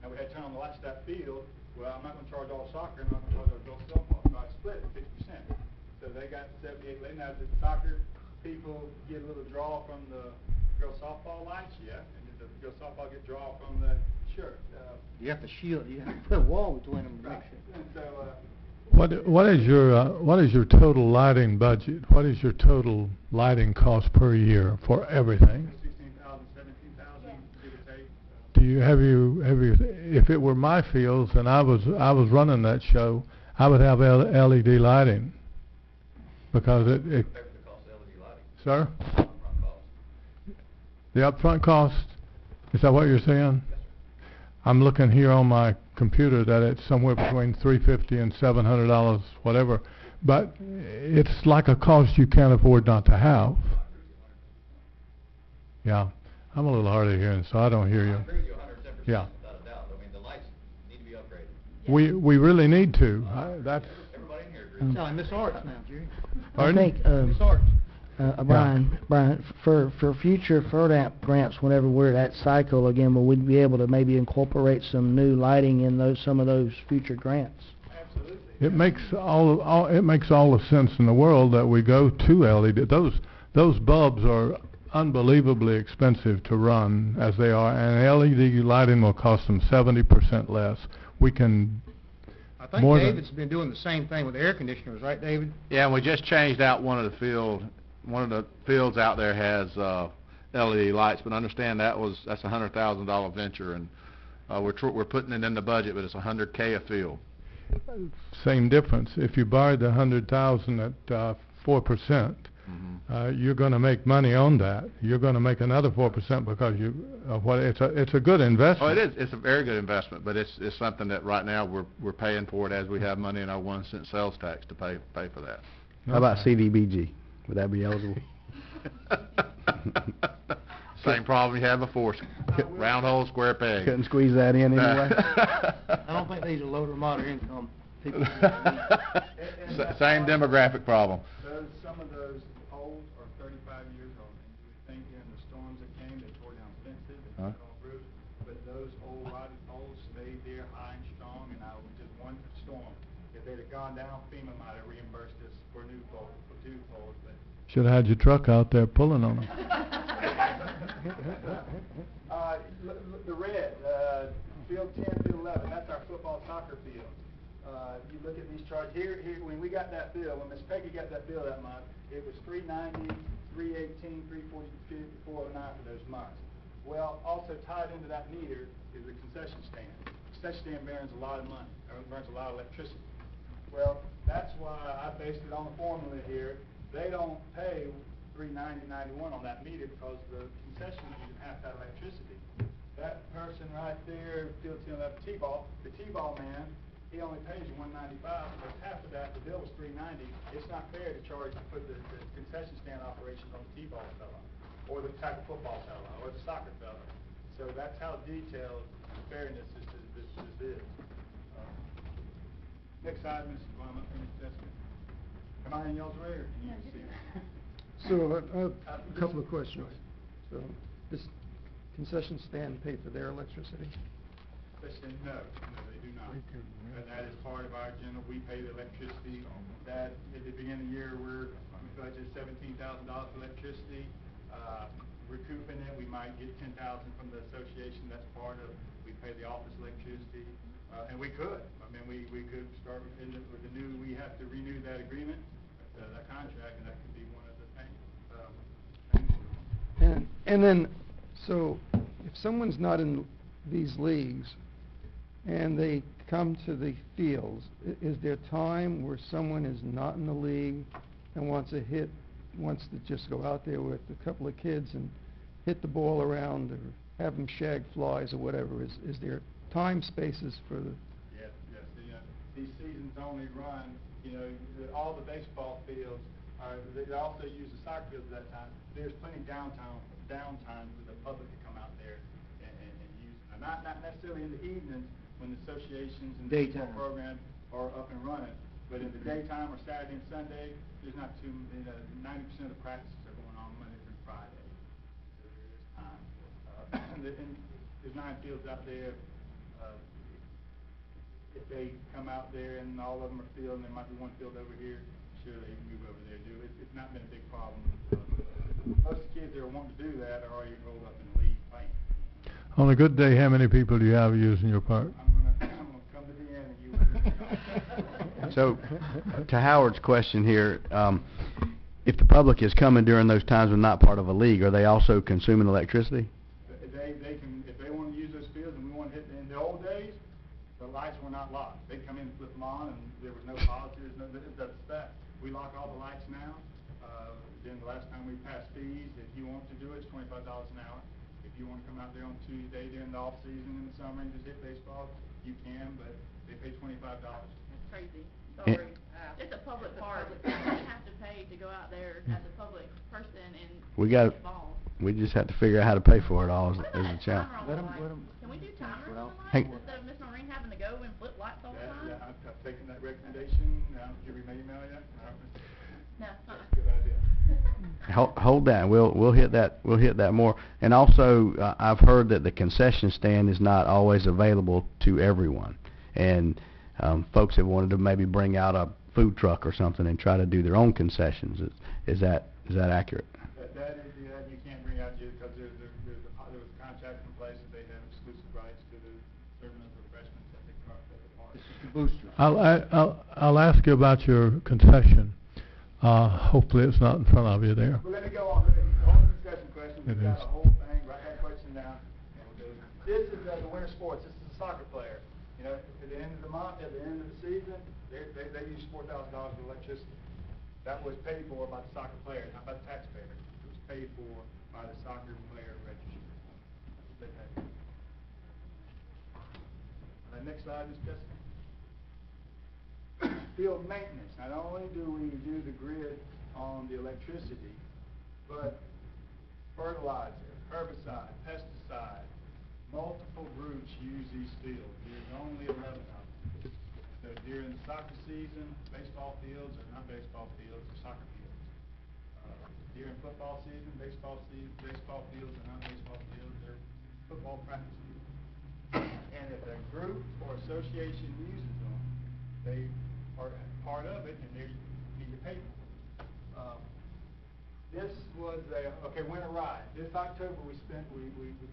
Now we had to turn on the lights to that field. Well, I'm not going to charge all soccer, I'm not going to charge all girls softball. So I split it 50%. So they got 78. Now did the soccer people get a little draw from the girls softball lights? Yeah. And did the girls softball get draw from the shirt? You have to shield, you have to put a wall between them to make sure. And so, What is your total lighting budget? What is your total lighting cost per year for everything? 16,000, 17,000, give or take. Do you have you if it were my fields and I was running that show, I would have LED lighting because it Pay for the cost of LED lighting. sir, Upfront cost. the upfront cost, is that what you're saying? Yes, sir. I'm looking here on my computer that it's somewhere between $350 and $700, whatever, but it's like a cost you can't afford not to have. Yeah, I'm a little hard of hearing, so I don't hear you. I agree with you 110%, Yeah. without a doubt. I mean, the lights need to be upgraded. We really need to. That's Everybody in here agrees. Telling Miss Arts now, Jerry. Pardon? I think, Miss Arts. Brian, for future FERDAP grants, whenever we're at that cycle again, will we be able to maybe incorporate some new lighting in some of those future grants? Absolutely. It makes all the sense in the world that we go to LED. Those bulbs are unbelievably expensive to run as they are, and LED lighting will cost them 70% less. We can I think more than- David's been doing the same thing with air conditioners, right, David? Yeah, and we just changed out one of the fields out there has LED lights, but understand that's a $100,000 venture, and we're putting it in the budget, but it's $100K a field. same difference. If you borrowed the 100,000 at 4%, you're going to make money on that. You're going to make another 4% because it's a good investment. Oh, it is. It's a very good investment, but it's something that right now we're paying for it as we have money in our 1-cent sales tax to pay for that. How about CDBG? Would that be eligible? Same problem you had before. Round hole, square peg. Couldn't squeeze that in anyway? I don't think these are low to moderate income people. Same demographic problem. Some of those poles are 35 years old. And you would think in the storms that came, they tore down fences, they took off roofs, but those old rotted poles stayed there high and strong, and I was just one storm. If they'd have gone down, FEMA might have reimbursed us for new poles, but Should have had your truck out there pulling on them. the red, field 10, field 11, that's our football soccer field. You look at these charts here, when we got that bill, when Miss Peggy got that bill that month, it was $390, $318, $340, $409 for those months. Well, also tied into that meter is the concession stand. Concession stand burns a lot of money, or burns a lot of electricity. Well, that's why I based it on the formula here. They don't pay $390.91 on that meter because the concession uses half that electricity. That person right there, field 10 left T-ball, the T-ball man, he only pays you $195 because half of that, the bill was $390. It's not fair to charge to put the concession stand operations on the T-ball fella, or the tackle football fella, or the soccer fella. So that's how detailed the fairness this is. Next slide, Mrs. Blum, I think that's good. Am I in y'all's way, or can you see? So, a couple of questions. So, does concession stand pay for their electricity? Listen, no, they do not. And that is part of our general, we pay the electricity. That, at the beginning of the year, we budgeted $17,000 for electricity. Recouping it, we might get $10,000 from the association, that's part of, we pay the office electricity. And we could, I mean, we could start with the new, we have to renew that agreement that contract, and that could be one of the things. And then, so if someone's not in these leagues and they come to the fields, is there time where someone is not in the league and wants to just go out there with a couple of kids and hit the ball around or have them shag flies or whatever? Is there time spaces for the... Yes. These seasons only run, all the baseball fields they also use the soccer fields at that time. There's plenty of downtime for the public to come out there and use it. Now, not necessarily in the evenings when the associations and the baseball programs are up and running, but in the daytime or Saturday and Sunday, there's not too 90% of the practices are going on Monday through Friday. So there is time. And there's 9 fields out there. If they come out there and all of them are filled, and there might be one field over here, sure they can move over there and do it. It's not been a big problem. Most of the kids that are wanting to do that are already rolled up in the league playing. On a good day, how many people do you have using your park? I'm gonna come to the end and you. So, to Howard's question here, if the public is coming during those times when not part of a league, are they also consuming electricity? They can, if they want to use those fields and we want to hit, in the old days, the lights were not locked. They'd come in and flip them on and there was no policy, that's that. We lock all the lights now. Then the last time we passed fees, if you want to do it, it's $25 an hour. If you want to come out there on Tuesday during the off season in the summer and just hit baseball, you can, but they pay $25. That's crazy. Sorry. It's a public park. You have to pay to go out there as a public person and hit balls. We just have to figure out how to pay for it all as a challenge. Can we do timers on the lights Hey. instead of Miss Noreen having to go and flip lights all the time? Yeah, I've taken that recommendation. Did we email yet? No. That's a good idea. Hold that. We'll hit that. We'll hit that more. And also, I've heard that the concession stand is not always available to everyone, and folks have wanted to maybe bring out a food truck or something and try to do their own concessions. Is that accurate? That is, you can't bring out because there's a contract in place that they have exclusive rights to the serving of refreshments at the park. I'll ask you about your concession. Hopefully it's not in front of you there. Well, let me go on. The whole discussion question. We've got a whole thing. Write that question down. And we'll do it. This is the winter sports. This is a soccer player. At the end of the month, at the end of the season, they use $4,000 of electricity. That was paid for by the soccer player, not by the taxpayer. It was paid for by the soccer player registry. That's what they paid. The next slide is just field maintenance. Not only do we do the grid on the electricity, but fertilizer, herbicide, pesticide, multiple groups use these fields. There's only 11 of them. So during the soccer season, baseball fields are not baseball fields, they're soccer fields. During football season, baseball fields are not baseball fields, they're football practice fields. And if a group or association uses them, they are part of it and they need to pay for it. This was winter ride. This October we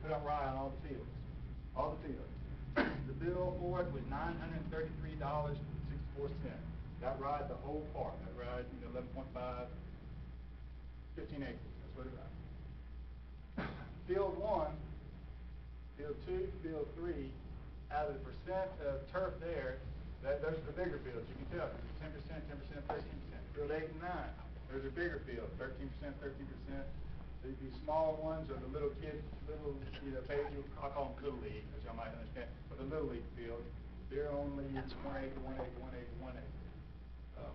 put up ride on all the fields. The bill for it was $933.64. That ride, the whole park. That ride, 11.5, 15 acres. That's what it rides. Field 1, Field 2, Field 3, out of the percent of turf there, those are the bigger fields. You can tell, 10%, 10%, 13%. Field 8 and 9, those are bigger fields, 13%, 13%. The smaller ones are the little kids, I'll call them Little League, which y'all might understand, but the Little League field, they're only 1 acre, 1 acre, 1 acre, 1 acre.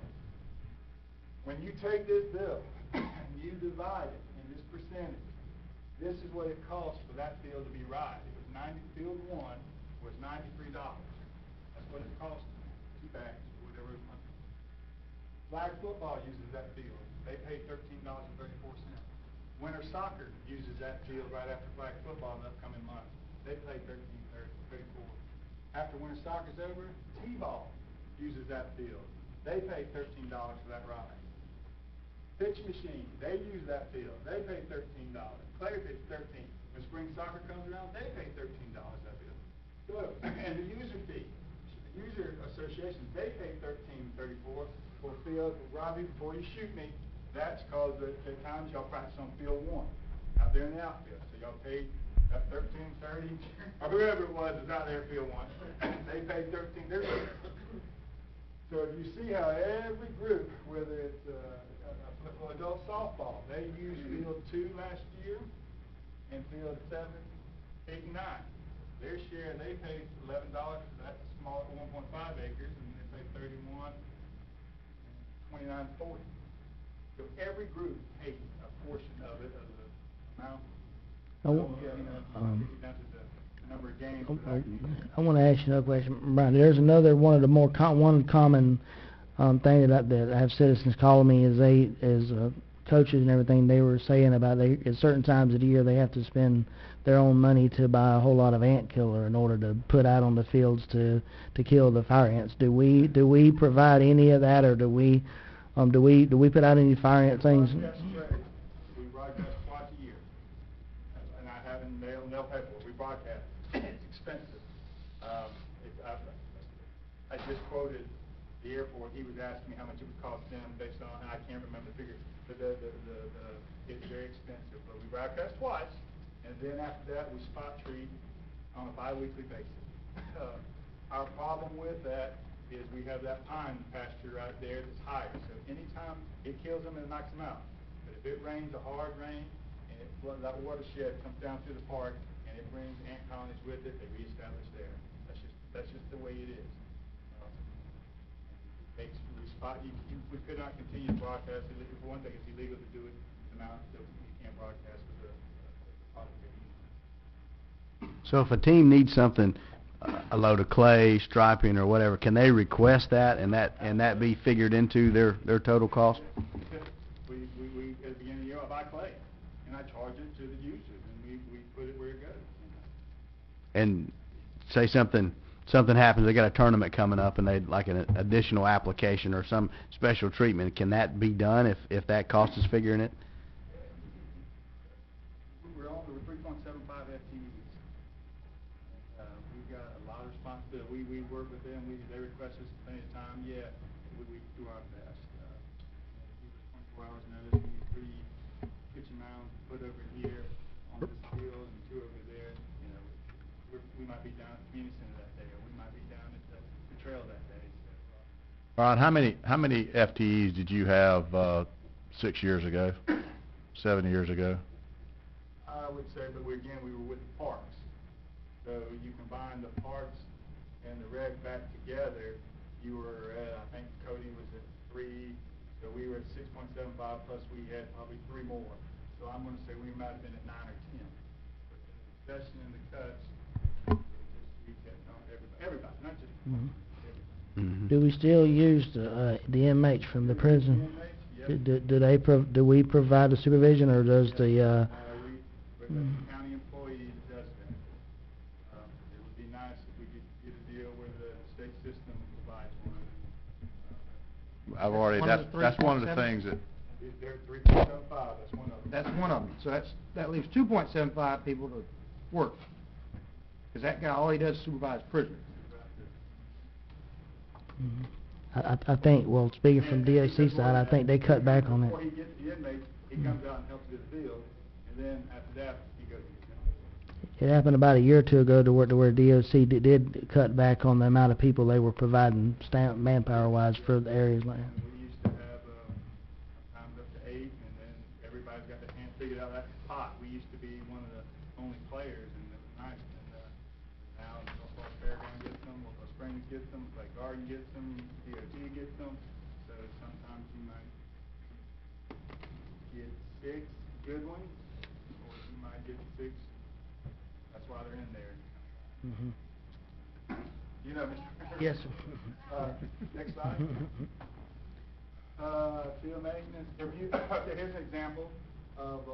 When you take this bill and you divide it in this percentage, this is what it costs for that field to be right. It was field 1 was $93. That's what it cost, 2 bags, whatever it was. Flag football uses that field. They pay $13.34. Winter soccer uses that field right after flag football in the upcoming month. They pay $13.34. After winter soccer's over, T-ball uses that field. They pay $13 for that ride. Pitch machine, they use that field. They pay $13. Player pays $13. When spring soccer comes around, they pay $13 that field. And the user fee, the user associations, they pay $13.34. for field, Robbie, before you shoot me, that's called the times y'all practice on field 1, out there in the outfield. So y'all paid that 13.30, or whoever it was out there in field 1. They paid 13. So you see how every group, whether it's adult softball, they used field 2 last year, and field 7, 8, and 9. Their share, they paid $11 for that small 1.5 acres, and they paid 31, 29.40. So every group paid a portion of it, of the amount. Number of games. I want to ask you another question, Brian. There's another one of the more one common thing that I have citizens calling me is coaches and everything. They were saying about at certain times of the year they have to spend their own money to buy a whole lot of ant killer in order to put out on the fields to kill the fire ants. Do we provide any of that, or do we put out any fire ant things? We broadcast twice a year, and I haven't they'll pay for it. We broadcast. It's expensive. I just quoted the airport. He was asking me how much it would cost them based on, and I can't remember the figure, but it's very expensive. But we broadcast twice, and then after that we spot treat on a bi-weekly basis. Our problem with that is we have that pine pasture right there that's higher. So anytime it kills them and knocks them out. But if it rains a hard rain and that watershed comes down through the park and it brings ant colonies with it, they reestablish there. That's just the way it is. We could not continue to broadcast. For one thing, it's illegal to do it. Amount that you can't broadcast with the public. So if a team needs something, a load of clay, striping, or whatever, can they request that, and that be figured into their total cost? We at the beginning of the year I buy clay, and I charge it to the users, and we put it where it goes. And say something happens, they got a tournament coming up, and they'd like an additional application or some special treatment. Can that be done if that cost is figuring it? We're on the 3.75 FTEs. We've got a lot of responsibility. We work with them. They request us plenty of time. Yeah, we do our best. Give us 24 hours notice. We need 3 kitchen mounds put over here on this field and 2 over there. You know, we might be down at the community center that day, or we might be down at the trail that day. So, Ron, how many FTEs did you have 6 years ago, 7 years ago? I would say, but we were with the parks. So you combine the parks and the rec back together, you were at, I think Cody was at 3, so we were at 6.75, plus we had probably 3 more. So I'm going to say we might have been at 9 or 10. But the session and the cuts, we kept on everybody, not just everybody. Do we still use the inmates from the prison? Yes. Do we provide the supervision, or does the the county employees does that. It would be nice if we could get a deal where the state system provides one. That's one of the things that. They're 3.75. That's one of them. That's one of them. So that leaves 2.75 people to work. Because that guy, all he does is supervise prisoners. I think, well, speaking from DOC side, I think they cut back on that. Before he gets the inmates, he comes out and helps do the field, and then after that, he goes to the It happened about a year or two ago to where DOC did cut back on the amount of people they were providing manpower-wise for the areas like that. We used to have sometimes up to 8, and then everybody's got their hands figured out that pot. We used to be one of the only players, and it was nice. And now Northwest Fairground gets them, Northwest Springs gets them, Clay Garden gets them, DOT gets them. So sometimes you might get 6 good ones, or you might get 6. That's why they're in there. You know, Mr. Yes, sir. Next slide. Field maintenance. Okay, here's an example of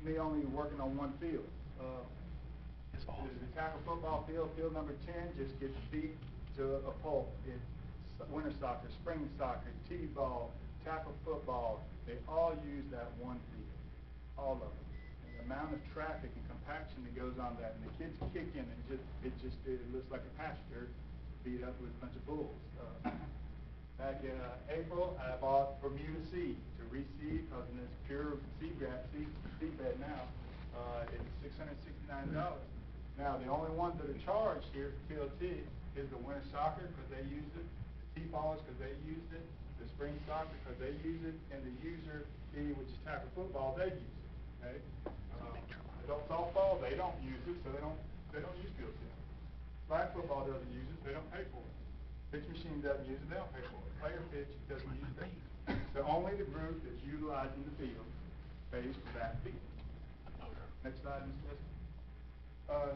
me only working on one field. The tackle football field, field number 10, just gets beat to a pulp. It's winter soccer, spring soccer, t-ball, tackle football. They all use that one field, all of them. And the amount of traffic and compaction that goes on that, and the kids kick in, and it looks like a pasture beat up with a bunch of bulls. Back in April, I bought Bermuda seed to reseed, because in this pure seed bed now, it's $669. Now, the only ones that are charged here for Field T is the winter soccer, because they used it, the T-balls, because they used it, the spring soccer, because they use it, and the user fee, which is tackle football, they use it, okay? Adult softball, they don't use it, so they don't use Field T. Flag football doesn't use it, they don't pay for it. Pitch machine doesn't use it, they don't pay for it. Player pitch doesn't use it. So only the group that's utilizing the field pays for that fee. Next slide, Ms. Jessica.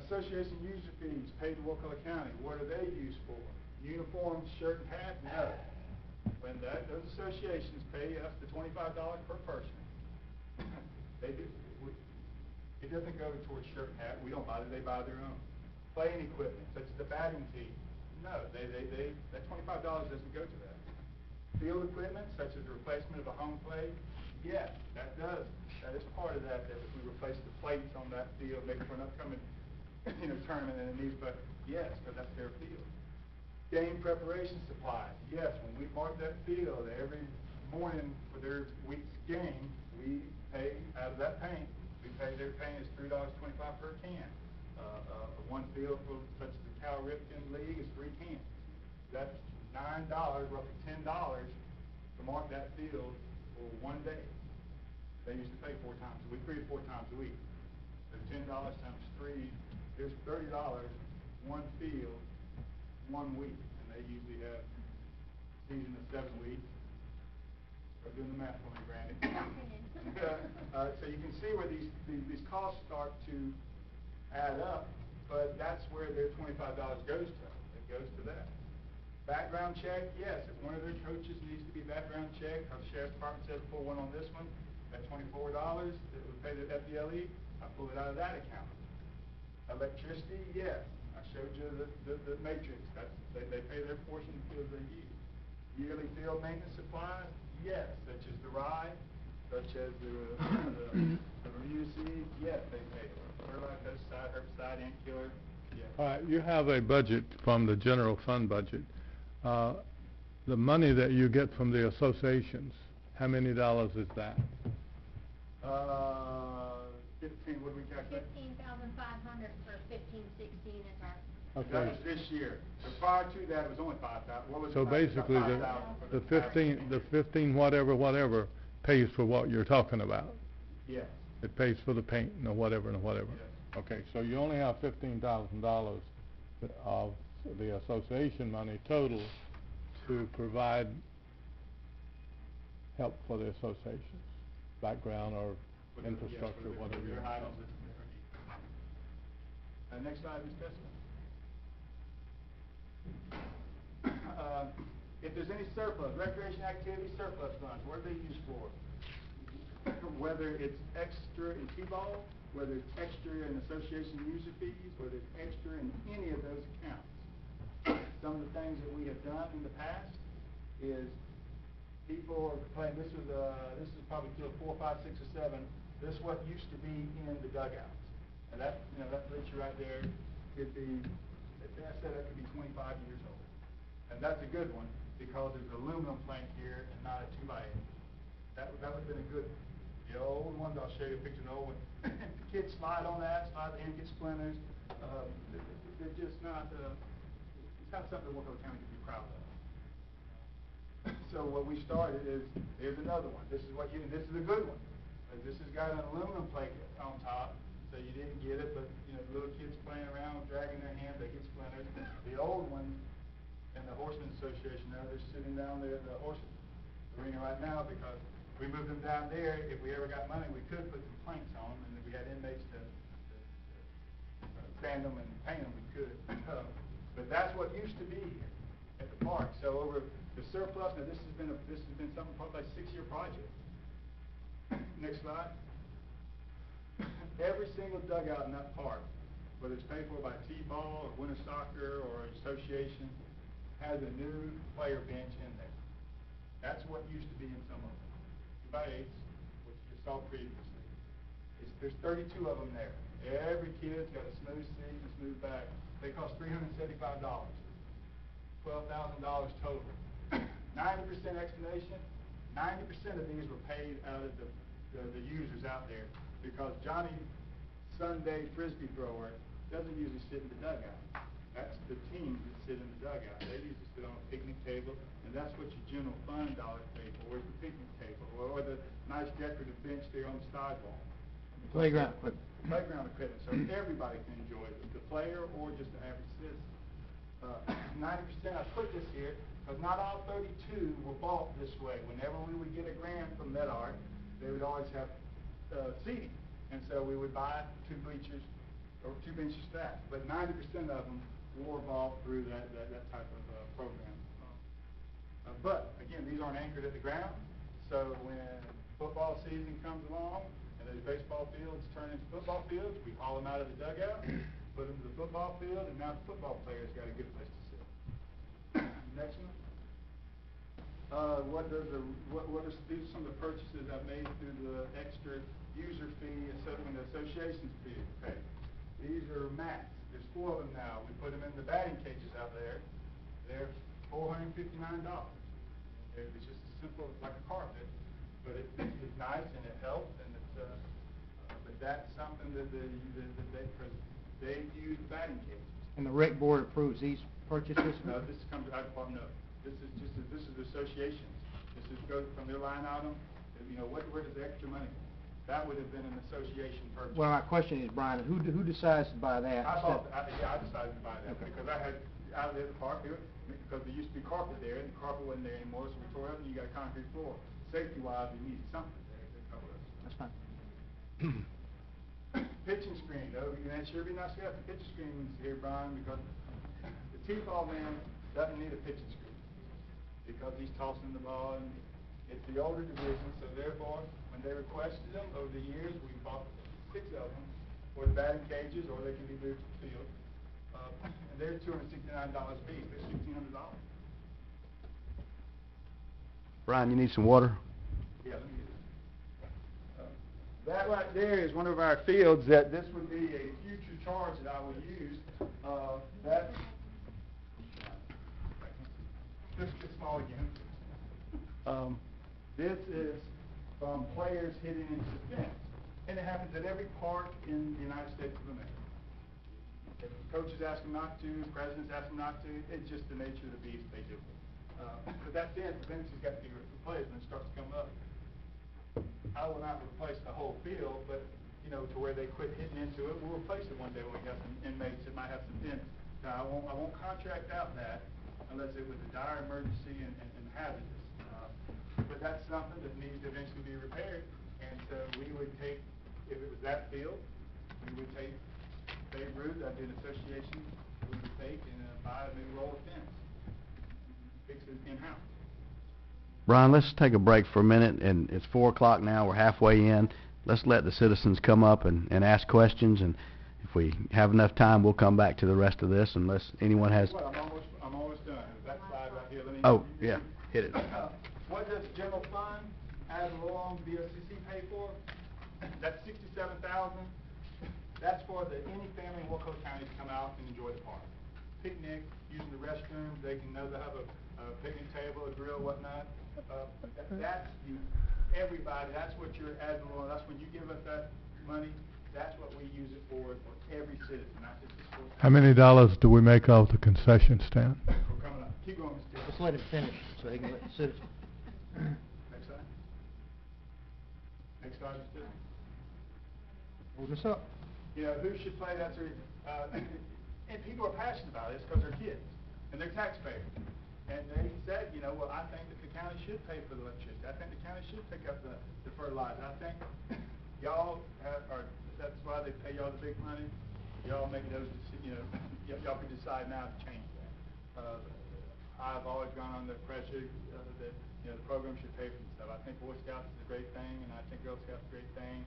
Association user fees paid to Wakulla County. What are they used for? Uniforms, shirt, and hat? No. When those associations pay us the $25 per person, they do. It doesn't go towards shirt and hat. We don't buy it. They buy their own. Playing equipment, such as the batting tee. No, that $25 doesn't go to that. Field equipment, such as the replacement of a home plate, yes, that does. That is part of that if we replace the plates on that field, maybe for an upcoming, tournament and it needs, but yes, because that's their field. Game preparation supplies, yes, when we mark that field every morning for their week's game, we pay out of that paint. Their paint is $3.25 per can. One field for such as the Cal Ripken League is 3 cans. That's $9, roughly $10 to mark that field for one day. They used to pay 4 times a week, 3 or 4 times a week. So $10 times 3, there's $30, one field, 1 week. And they usually have a season of 7 weeks. We're doing the math for me, Brandy. So you can see where these costs start to add up. But that's where their $25 goes to. It goes to that. Background check, yes. If one of their coaches needs to be background checked, because the Sheriff's Department said pull one on this one, at $24 that would pay the FDLE, I pull it out of that account. Electricity, yes. I showed you the matrix. They pay their portion of the fields they use. Yearly field maintenance supplies, yes. Such as the rye, such as the Bermuda seed, yes, they pay. Fertilizer, pesticide, herbicide, ant killer, yes. All right, you have a budget from the general fund budget. The money that you get from the associations, how many dollars is that? 15, what did we calculate? 15,500 for 15-16 is our. That was this year. So prior to that, it was only 5,000. What was So it? basically, the 15 whatever pays for what you're talking about. Yes. It pays for the paint and whatever and whatever. Yes. Okay, so you only have $15,000 of the association money total to provide help for the associations, background or infrastructure, whatever you want. Next slide, Ms. Tessa. If there's any surplus, recreation activity surplus funds, what are they used for? Whether it's extra in T-ball, whether it's extra in association user fees, whether it's extra in any of those accounts. Some of the things that we have done in the past is people are playing, this is probably field 4, 5, 6, or 7. This is what used to be in the dugouts. And that, that bleacher right there could be, I said that could be 25 years old. And that's a good one because there's an aluminum plank here and not a 2x8. That would have been a good, the old ones, I'll show you a picture of the old one. The kids slide on that, slide and get splinters. They're just not, it's not something Wakulla County can be proud of. So what we started is, here's another one. This is this is a good one. This has got an aluminum plate on top, so you didn't get it, but little kids playing around, dragging their hands, they get splinters. The old one in the Horsemen's Association now, they're sitting down there in the horse arena right now because we moved them down there. If we ever got money, we could put some planks on, and if we had inmates to sand them and paint them, we could. But that's what used to be at the park. So over the surplus, now this has been something probably like a 6-year project. Next slide. Every single dugout in that park, whether it's paid for by T-ball or winter soccer or association, has a new player bench in there. That's what used to be in some of them. 2x8s, which you saw previously. There's 32 of them there. Every kid's got a smooth seat and a smooth back. They cost $375. $12,000 total. 90% explanation, 90% of these were paid out of the users out there, because Johnny Sunday frisbee thrower doesn't usually sit in the dugout. That's the team that sit in the dugout. They usually sit on a picnic table, and that's what your general fund dollars pay for, is the picnic table, or the nice decorative bench there on the sidewalk. Playground equipment. Playground equipment, so everybody can enjoy it, the player or just the average citizen. 90%, I put this here, because not all 32 were bought this way. Whenever we would get a grant from MedArt, they would always have seating, and so we would buy 2 bleachers, or 2 benches stacked, but 90% of them were bought through that type of program. But, again, these aren't anchored at the ground, so when football season comes along, and those baseball fields turn into football fields, we haul them out of the dugout, put them to the football field, and now the football players got a good place to sit. Next one. These are some of the purchases I've made through the extra user fee and the association's fee to pay. These are mats. There's 4 of them now. We put them in the batting cages out there. They're $459. It's just simple, like a carpet, but it's nice and it helps, and it's but that's something that they use batting cages. And the rec board approves these purchases? No, this comes out of no. This is associations. This is goes from their line item. You know, where does the extra money go? That would have been an association purchase. Well, my question is, Brian, who decides to buy that? I decided to buy that, okay, because I had out there the park here, because there used to be carpet there, and the carpet wasn't there anymore, so we tore it up, and you got a concrete floor. Safety-wise, we needed something there to cover us. That's fine. Pitching screen, it sure be nice to have the pitching screens here, Brian, because the T-ball man doesn't need a pitching screen, because he's tossing the ball, and it's the older division, so therefore, when they requested them over the years, we bought 6 of them for the batting cages, or they can be moved to the field. And they're $269 a piece. They're $1,600. Brian, you need some water? Yeah, let me get it. That right there is one of our fields that this would be a future charge that I would use. This gets small again. This is from players hitting into the fence. And it happens at every park in the United States of America. If coaches ask them not to, presidents ask them not to, it's just the nature of the beast, they do. But that fence eventually got to be replaced when it starts to come up. I will not replace the whole field, but, you know, to where they quit hitting into it, we'll replace it one day when we have some inmates that might have some fence. Now, I won't contract out that unless it was a dire emergency and hazardous. But that's something that needs to eventually be repaired. And so we would take, if it was that field, we would take Babe Ruth, that'd be an association, we would take and buy a new roll of fence, fix it in-house. Brian, let's take a break for a minute, and it's 4 o'clock now, we're halfway in. Let's let the citizens come up and ask questions, and if we have enough time, we'll come back to the rest of this, unless anyone has... Well, I'm almost done. That slide right here, let me... Oh, yeah, hit it. What does general fund ad valorem VOCC pay for? That's $67,000. That's for any family in Wakulla County to come out and enjoy the park. Picnic, using the restrooms, they can know they have a picnic table, a grill, whatnot. That's everybody. That's what your ad valorem. That's when you give us that money. That's what we use it for every citizen, not just the sports. How many dollars do we make off the concession stand? We're coming up. Keep going, Mr. Just let him finish, so he can let the citizens. Next slide. Next slide, Mr. Hold this up. You know, who should play that? And people are passionate about this because they're kids and they're taxpayers. And they said, you know, well, I think that the county should pay for the electricity. I think the county should pick up the fertilizer. I think y'all that's why they pay y'all the big money. Y'all make those, you know, y'all can decide now to change that. I've always gone under pressure that, you know, the program should pay for itself. I think Boy Scouts is a great thing, and I think Girl Scouts is a great thing.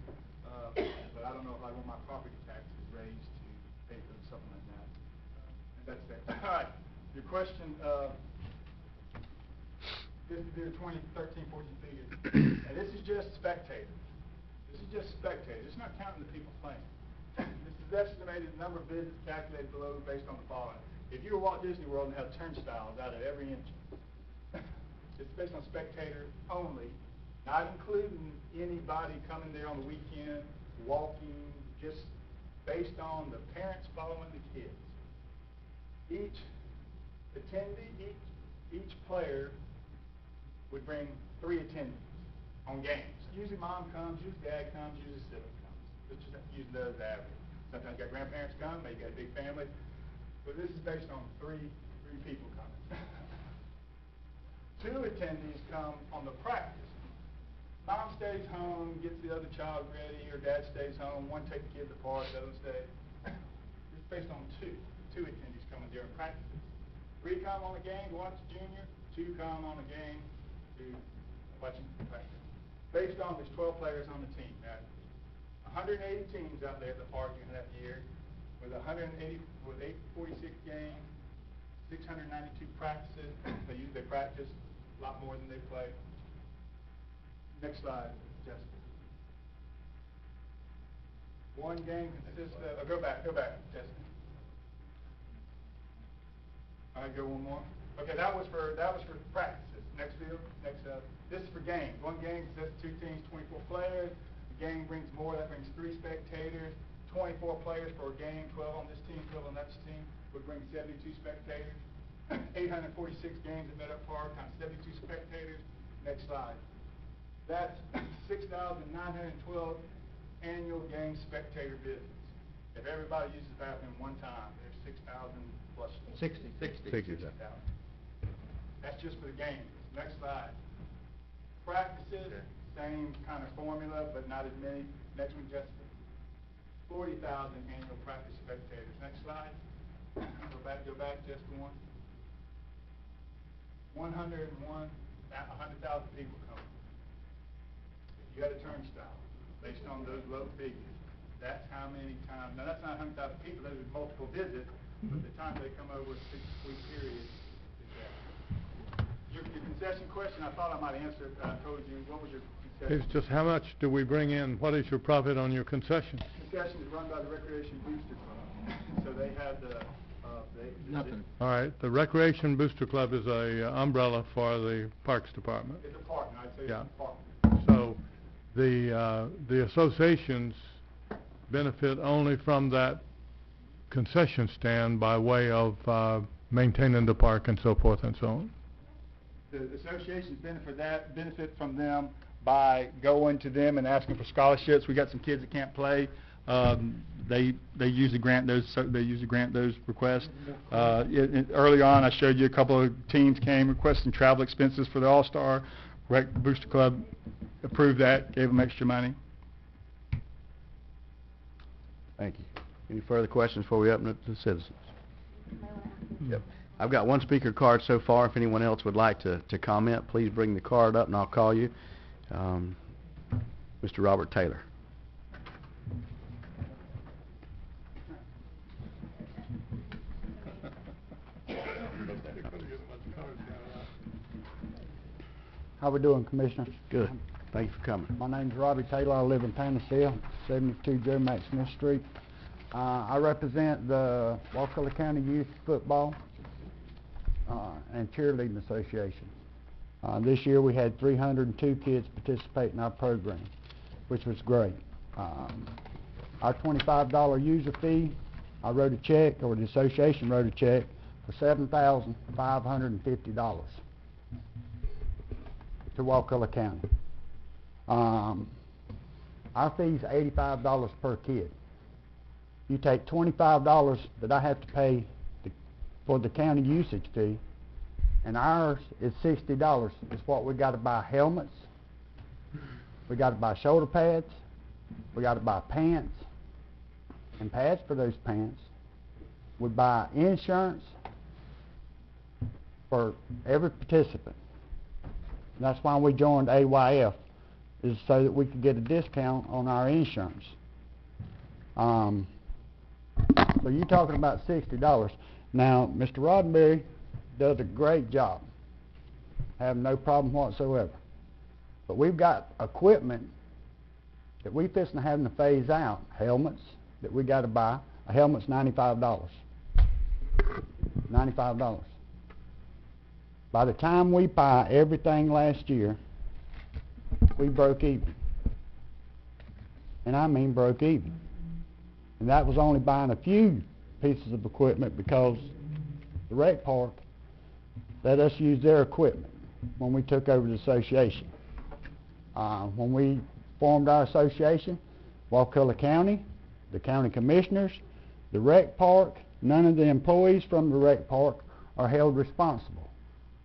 But I don't know if I want my property taxes raised to pay for something like that. And that's that. All right. Your question, this is the 2013-14 figures. And this is just spectators. This is just spectators. It's not counting the people playing. This is estimated number of visits calculated below based on the following. If you were Walt Disney World and had turnstiles out of every inch, It's based on spectator only, not including anybody coming there on the weekend, walking, just based on the parents following the kids. Each attendee, each player would bring 3 attendees on games. Usually mom comes, usually dad comes, usually sibling comes. Let's just use those average. Sometimes you got grandparents come, maybe you got a big family. But this is based on three people coming. 2 attendees come on the practice. Mom stays home, gets the other child ready, or dad stays home. One takes the kid to the park, the other stays. It's based on 2 attendees coming during practices. 3 come on the game to watch the junior. 2 come on the game to watch them practice. Based on there's 12 players on the team. Now, 180 teams out there at the park in that year, with 846 games, 692 practices. They practice a lot more than they play. Next slide, Jessica. One game consists of. Go back, Jessica. All right, go one more. Okay, that was for practices. Next field. This is for games. One game consists of 2 teams, 24 players. The game brings more. That brings 3 spectators. 24 players for a game. 12 on this team, 12 on that team. Would bring 72 spectators. 846 games at Meadow Park times 72 spectators. Next slide. That's 6,912 annual game spectator visits. If everybody uses the bathroom one time, there's 6,000 plus. 60. 60,000. That's just for the games. Next slide. Practices, same kind of formula, but not as many. Next one, Jessica. 40,000 annual practice spectators. Next slide. Go back, Jessica, one. 100,000 people coming. If you had a turnstile, based on those low figures, that's how many times. Now, that's not 100,000 people. Those are multiple visits, but the time they come over a 6-week period is that. Your concession question, I thought I might answer it. I told you, what was your concession? It's just how much do we bring in? What is your profit on your concession? Concession is run by the Recreation Booster Club. So they have the... Nothing. All right, the Recreation Booster Club is a umbrella for the Parks Department. It's a partner, I'd say Yeah. it's a partner. So the associations benefit only from that concession stand by way of maintaining the park and so forth and so on. The associations benefit from them by going to them and asking for scholarships. We got some kids that can't play. They usually grant those. Requests. Early on, I showed you a couple of teams came requesting travel expenses for the All-Star. Booster Club approved that, gave them extra money. Thank you. Any further questions before we open it to the citizens? Yep. I've got one speaker card so far. If anyone else would like to comment, please bring the card up and I'll call you. Mr. Robert Taylor. How we doing, Commissioner? Good. Thank you for coming. My name's Robbie Taylor. I live in Panacea, 72 Joe Mack Smith Street. I represent the Wakulla County Youth Football and Cheerleading Association. This year we had 302 kids participate in our program, which was great. Our $25 user fee, I wrote a check, or the association wrote a check, for $7,550 to Wakulla County. Our fee is $85 per kid. You take $25 that I have to pay for the county usage fee, and ours is $60. It's what we got to buy helmets, we got to buy shoulder pads, we got to buy pants, and pads for those pants. We buy insurance for every participant. And that's why we joined AYF, is so that we could get a discount on our insurance. So you're talking about $60. Now, Mr. Roddenberry does a great job. I have no problem whatsoever. But we've got equipment that we fixing to have to phase out. Helmets that we got to buy. A helmet's $95. $95. By the time we buy everything last year, we broke even. And I mean broke even. And that was only buying a few pieces of equipment because the rec park let us use their equipment when we took over the association. When we formed our association, Wakulla County, the county commissioners, the rec park, none of the employees from the rec park are held responsible.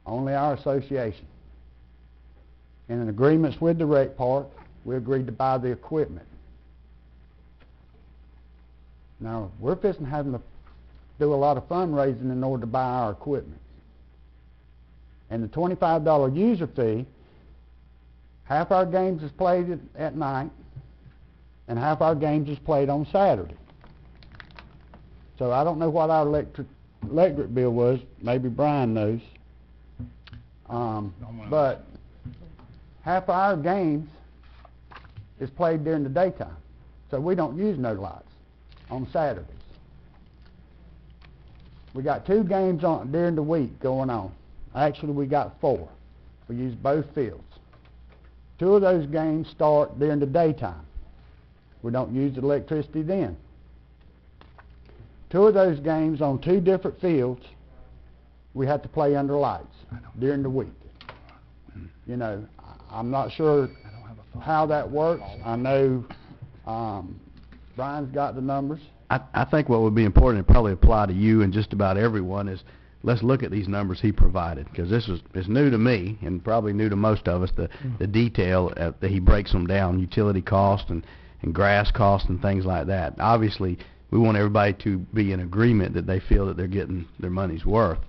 Only our association. And in agreements with the rec park, we agreed to buy the equipment. Now, we're having to do a lot of fundraising in order to buy our equipment. And the $25 user fee, half our games is played at night, and half our games is played on Saturday. So I don't know what our electric bill was. Maybe Brian knows. But half our games is played during the daytime. So we don't use no lights on Saturdays. We got 2 games on during the week going on. Actually, we got 4. We use both fields. 2 of those games start during the daytime. We don't use the electricity then. 2 of those games on 2 different fields, we have to play under lights during the week. You know, I'm not sure how that works. I know Brian's got the numbers. I think what would be important, and probably apply to you and just about everyone, is let's look at these numbers he provided, because this is new to me and probably new to most of us, the detail that he breaks them down, utility cost and grass cost and things like that. Obviously, we want everybody to be in agreement that they feel that they're getting their money's worth.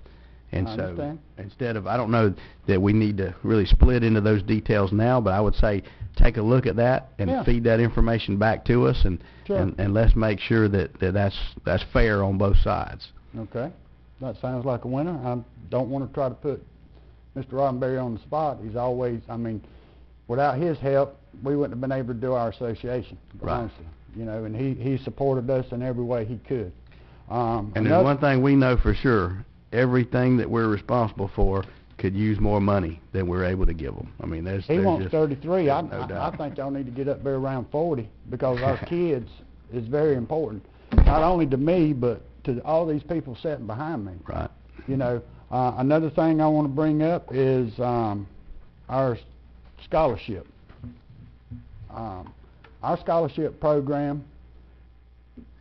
And I so understand. instead of, I don't know that we need to really split into those details now, but I would say take a look at that and feed that information back to us, and Sure. and let's make sure that's fair on both sides. Okay, that sounds like a winner. I don't want to try to put Mr. Roddenberry on the spot. He's always, I mean, without his help, we wouldn't have been able to do our association, Right. honestly. You know, and he supported us in every way he could. And there's one thing we know for sure, everything that we're responsible for could use more money than we're able to give them. I mean, He wants just 33. I no doubt. think y'all need to get up there around 40 because our kids is very important, not only to me but to all these people sitting behind me. Right. You know, another thing I want to bring up is our scholarship. Our scholarship program,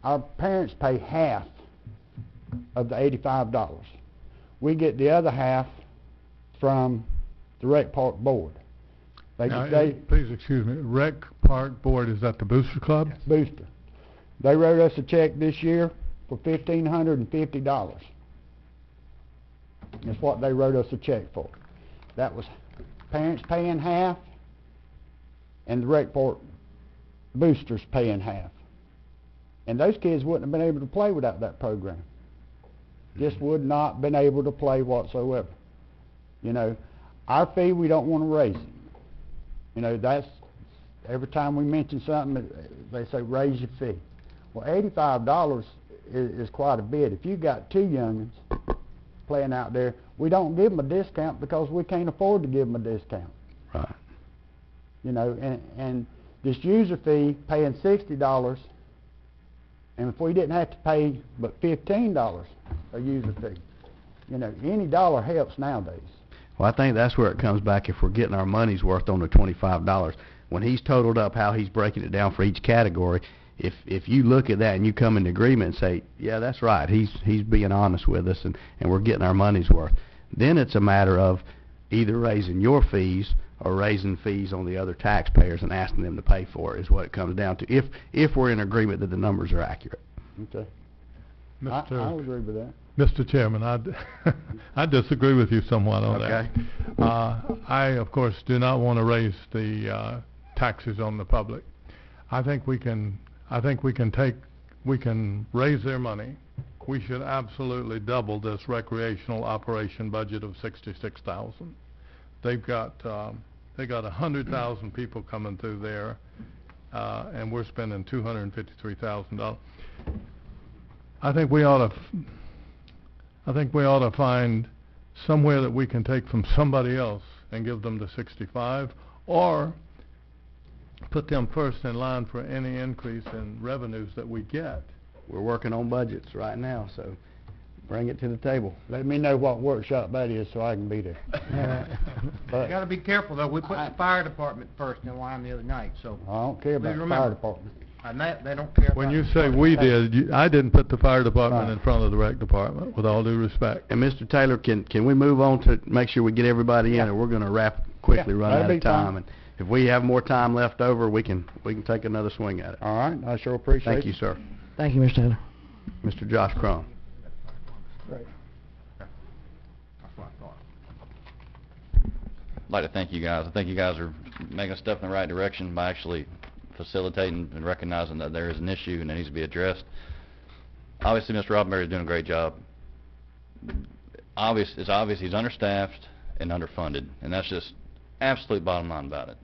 our parents pay half of the $85. We get the other half from the Rec Park Board. Now, please excuse me, Rec Park Board, is that the Booster Club? Yes. Booster. They wrote us a check this year for $1,550. That's what they wrote us a check for. That was parents paying half and the Rec Park boosters paying half. And those kids wouldn't have been able to play without that program. Just would not been able to play whatsoever. You know, our fee, we don't want to raise it. You know, that's, every time we mention something, they say raise your fee. Well, $85 is quite a bit. If you got 2 youngins playing out there, we don't give them a discount because we can't afford to give them a discount. Right. You know, and this user fee, paying $60, and if we didn't have to pay but $15 a user fee, you know, any dollar helps nowadays. Well, I think that's where it comes back if we're getting our money's worth on the $25. When he's totaled up how he's breaking it down for each category, if you look at that and you come into agreement and say, yeah, that's right, he's being honest with us and we're getting our money's worth, then it's a matter of either raising your fees or raising fees on the other taxpayers and asking them to pay for it is what it comes down to, if we're in agreement that the numbers are accurate. Okay. I would agree with that. Mr. Chairman, I disagree with you somewhat on Okay. that. I, of course, do not want to raise the taxes on the public. I think we can raise their money. We should absolutely double this recreational operation budget of $66,000. They've got 100,000 people coming through there, and we're spending $253,000. I think we ought to find somewhere that we can take from somebody else and give them the 65, or put them first in line for any increase in revenues that we get. We're working on budgets right now, so bring it to the table. Let me know what workshop that is so I can be there. You But gotta be careful, though. We put the fire department first in line the other night, so. I don't care about Please the remember. fire department. And they don't care about. When you the say public we safety. did, I didn't put the fire department Right. in front of the rec department, with all due respect. And Mr. Taylor, can we move on to make sure we get everybody in, or we're gonna quickly run that'd out be of time? fine. And if we have more time left over, we can take another swing at it. All right, I sure appreciate it. Thank you, sir. Thank you, Mr. Taylor. Mr. Josh Crum. That's what I thought. I'd like to thank you guys. I think you guys are making a step in the right direction by actually facilitating and recognizing that there is an issue and it needs to be addressed. Obviously, Mr. Roddenberry is doing a great job. It's obvious he's understaffed and underfunded, and that's just absolute bottom line about it.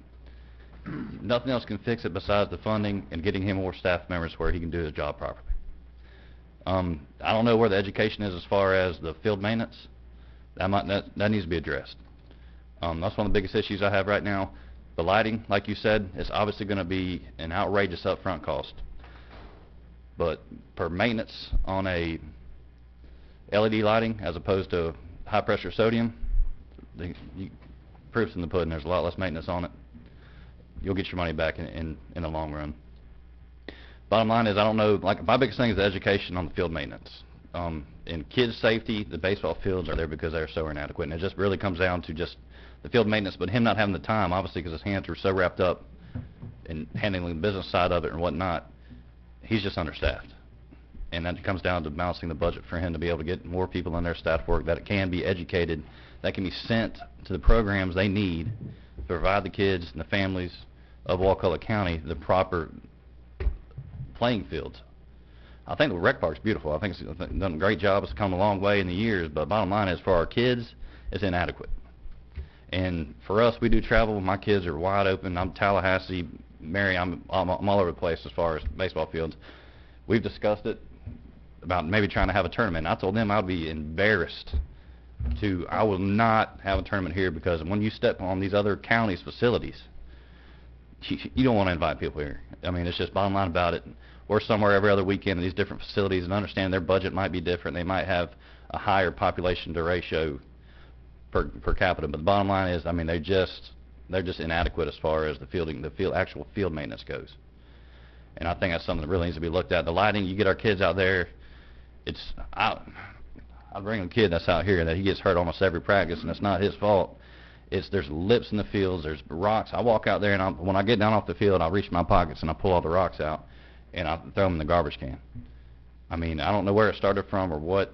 Nothing else can fix it besides the funding and getting him more staff members where he can do his job properly. I don't know where the education is as far as the field maintenance. That needs to be addressed. That's one of the biggest issues I have right now. The lighting, like you said, is obviously going to be an outrageous upfront cost. But per maintenance on a LED lighting as opposed to high pressure sodium, proof's in the pudding. There's a lot less maintenance on it. You'll get your money back in the long run. Bottom line is, I don't know, like, my biggest thing is the education on the field maintenance. In kids' safety, the baseball fields are there because they're so inadequate, and it just really comes down to just the field maintenance, but him not having the time, obviously, because his hands are so wrapped up in handling the business side of it and whatnot. He's just understaffed. And that comes down to balancing the budget for him to be able to get more people in their staff work that can be educated, that can be sent to the programs they need to provide the kids and the families of Wakulla County the proper playing fields. I think the rec park's beautiful. I think it's done a great job. It's come a long way in the years, but bottom line is, for our kids, it's inadequate. And for us, we do travel. My kids are wide open. I'm Tallahassee, Mary. I'm all over the place as far as baseball fields. We've discussed it about maybe trying to have a tournament. I told them I'd be embarrassed I will not have a tournament here, because when you step on these other counties' facilities, you don't want to invite people here. I mean, it's just bottom line about it. We're somewhere every other weekend in these different facilities, and understand their budget might be different. They might have a higher population to ratio per capita, but the bottom line is, I mean, they're just inadequate as far as actual field maintenance goes. And I think that's something that really needs to be looked at. The lighting, you get our kids out there, I bring a kid that's out here that he gets hurt almost every practice, and it's not his fault. There's lips in the fields, there's rocks. I walk out there, and when I get down off the field, I reach my pockets and I pull all the rocks out and I throw them in the garbage can. I mean, I don't know where it started from or what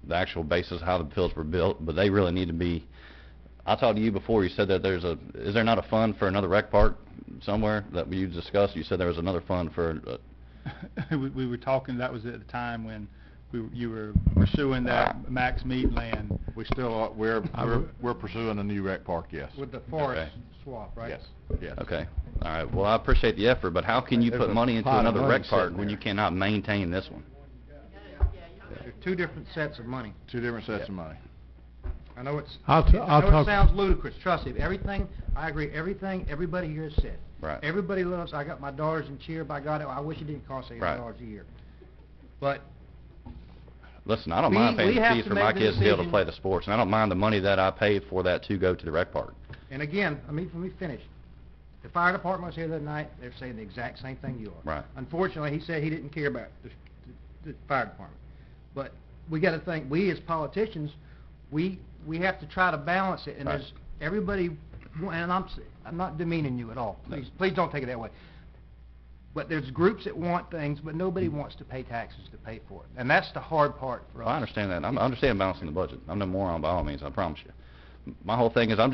the actual basis of how the fields were built, but they really need to be. I talked to you before. You said that is there not a fund for another rec park somewhere that you discussed? You said there was another fund for. We were talking. That was at the time when you were pursuing that max meat land. We still are, we're pursuing a new rec park, yes. With the forest Okay. swap, right? Yes, yes. Okay. All right. Well, I appreciate the effort, but how can you put money into another rec park when you cannot maintain this one? There's two different sets of money. Two different sets of money. I know it's. I'll I know talk. it sounds ludicrous. Trust me. I agree. Everything everybody here has said. Right. Everybody loves. I got my daughters in cheer. By God, I wish it didn't cost $800 a year. But Listen, I don't mind paying we the have fees to for make my the kids to be able to decision. play the sports, and I don't mind the money that I pay for that to go to the rec park. and again, let me finish. The fire department was here the other night. They're saying the exact same thing you are. Right. Unfortunately, he said he didn't care about the fire department. But we got to think. We as politicians, we have to try to balance it. And Right. there's everybody. And I'm not demeaning you at all. Please don't take it that way. But there's groups that want things, but nobody wants to pay taxes to pay for it. And that's the hard part for us. Well, I understand that. I understand balancing the budget. I'm no moron by all means, I promise you. My whole thing is I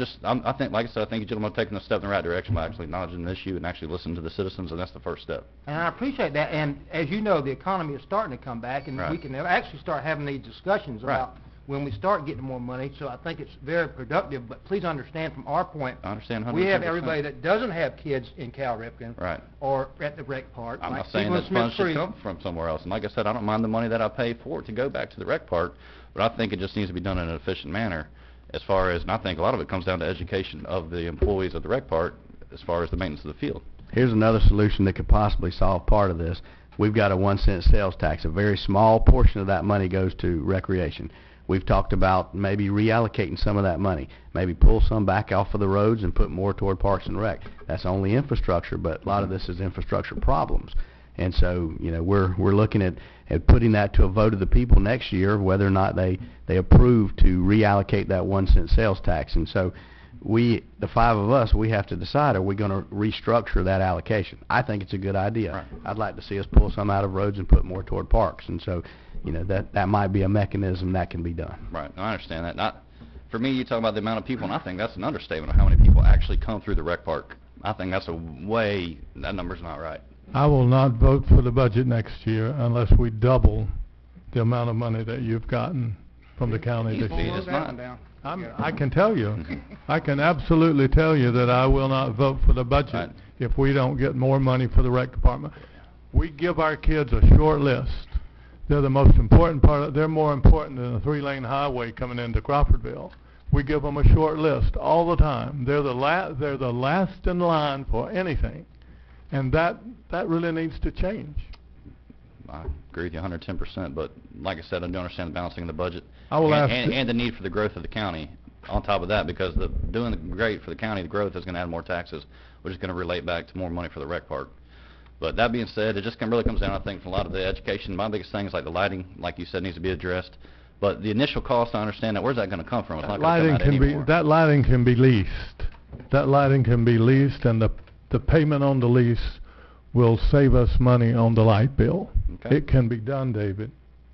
think, like I said, I think you gentlemen are taking a step in the right direction by actually acknowledging the issue and actually listening to the citizens, and that's the first step. And I appreciate that. And as you know, the economy is starting to come back, and Right. we can actually start having these discussions Right. about when we start getting more money, so I think it's very productive, but please understand from our point, I understand 110%. we have everybody that doesn't have kids in Cal Ripken. Right. Or at the rec park. I'm like not saying people in that Smith funds should Creek. come from somewhere else. And like I said, I don't mind the money that I pay for it to go back to the rec park, but I think it just needs to be done in an efficient manner as far as, and I think a lot of it comes down to education of the employees of the rec park as far as the maintenance of the field. Here's another solution that could possibly solve part of this. We've got a 1-cent sales tax. A very small portion of that money goes to recreation. We've talked about maybe reallocating some of that money, maybe pull some back off of the roads and put more toward Parks and Rec. That's only infrastructure, but a lot of this is infrastructure problems. And so, you know, we're looking at putting that to a vote of the people next year, whether or not they approve to reallocate that 1-cent sales tax. And so we, the 5 of us, we have to decide, are we going to restructure that allocation? I think it's a good idea. Right. I'd like to see us pull some out of roads and put more toward parks. And so, you know, that might be a mechanism that can be done. Right. I understand that. For me, you talk about the amount of people, and I think that's an understatement of how many people actually come through the rec park. I think that's that number's not right. I will not vote for the budget next year unless we double the amount of money that you've gotten from the county this See, year. it's not. I can tell you, I can absolutely tell you that I will not vote for the budget Right. if we don't get more money for the rec department. We give our kids a short list. They're the most important they're more important than a 3-lane highway coming into Crawfordville. We give them a short list all the time. They're the last in line for anything. And that really needs to change. I agree with you 110%, but like I said, I do understand the balancing of the budget I will ask and the need for the growth of the county on top of that, because doing the great for the county, the growth is going to add more taxes, which is going to relate back to more money for the rec park. But that being said, it just really comes down, I think, from a lot of the education. My biggest thing is like the lighting, like you said, needs to be addressed. But the initial cost, I understand that. Where's that going to come from? It's not going to come out anymore. That lighting can be leased. That lighting can be leased, and the payment on the lease will save us money on the light bill. Okay. It can be done, David.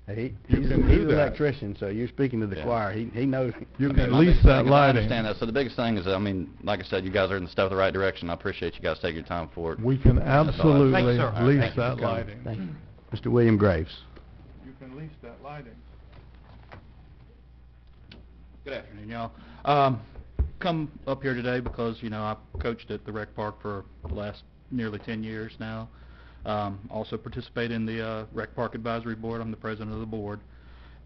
He's can an do that. electrician, so you're speaking to the Yeah. choir. He knows. You I can mean, my lease biggest that thing is I lighting. understand that. So the biggest thing is, I mean, like I said, you guys are in the step the right direction. I appreciate you guys taking your time for it. We can That's all. absolutely Thank you, sir. lease Thank you for that coming. lighting. Thank you. Mr. William Graves. You can lease that lighting. Good afternoon, y'all. Come up here today because, you know, I've coached at the rec park for the last nearly 10 years now. Also participate in the rec park advisory board. I'm the president of the board.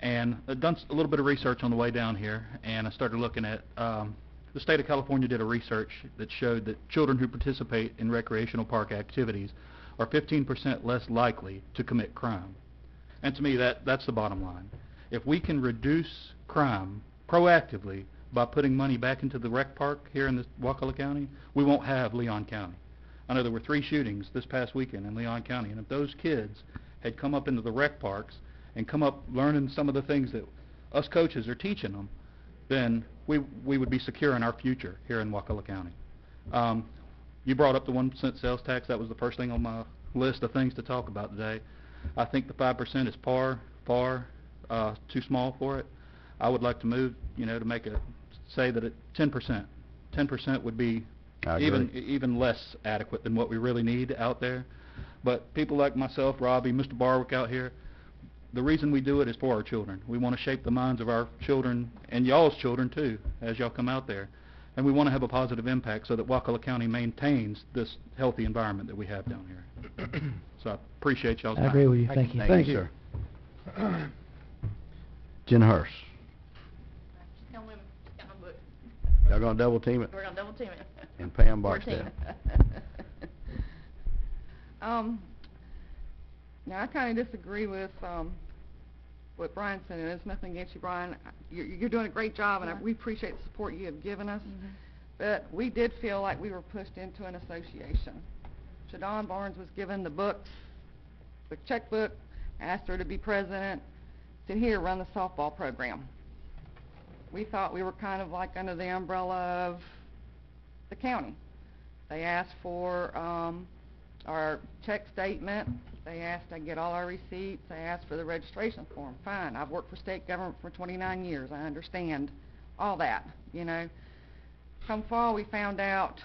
And I've done a little bit of research on the way down here, and I started looking at, the state of California did a research that showed that children who participate in recreational park activities are 15% less likely to commit crime. And to me, that's the bottom line. If we can reduce crime proactively by putting money back into the rec park here in Wakulla County, we won't have Leon County. I know there were 3 shootings this past weekend in Leon County, and if those kids had come up into the rec parks and come up learning some of the things that us coaches are teaching them, then we would be secure in our future here in Wakulla County. You brought up the 1-cent sales tax. That was the first thing on my list of things to talk about today. I think the 5% is far too small for it. I would like to move, you know, to say that 10%. 10% would be even less adequate than what we really need out there. But people like myself, Robbie, Mr. Barwick out here, the reason we do it is for our children. We want to shape the minds of our children and y'all's children too as y'all come out there. And we want to have a positive impact so that Wakulla County maintains this healthy environment that we have down here. So I appreciate y'all's time. I agree with you. Thank you. Thank you, sir. Jen Hurst. Just tell them, just got my book. Y'all gonna double team it? We're gonna double team it. And Pam 14. Barksdale. Now, I kind of disagree with what Brian said, and there's nothing against you, Brian. You're doing a great job, and we appreciate the support you have given us. But we did feel like we were pushed into an association. Shadon Barnes was given the books, the checkbook, asked her to be president, to here run the softball program. We thought we were kind of like under the umbrella of the county. They asked for our check statement. They asked to get all our receipts. They asked for the registration form. Fine. I've worked for state government for 29 years. I understand all that, you know. Come fall, we found out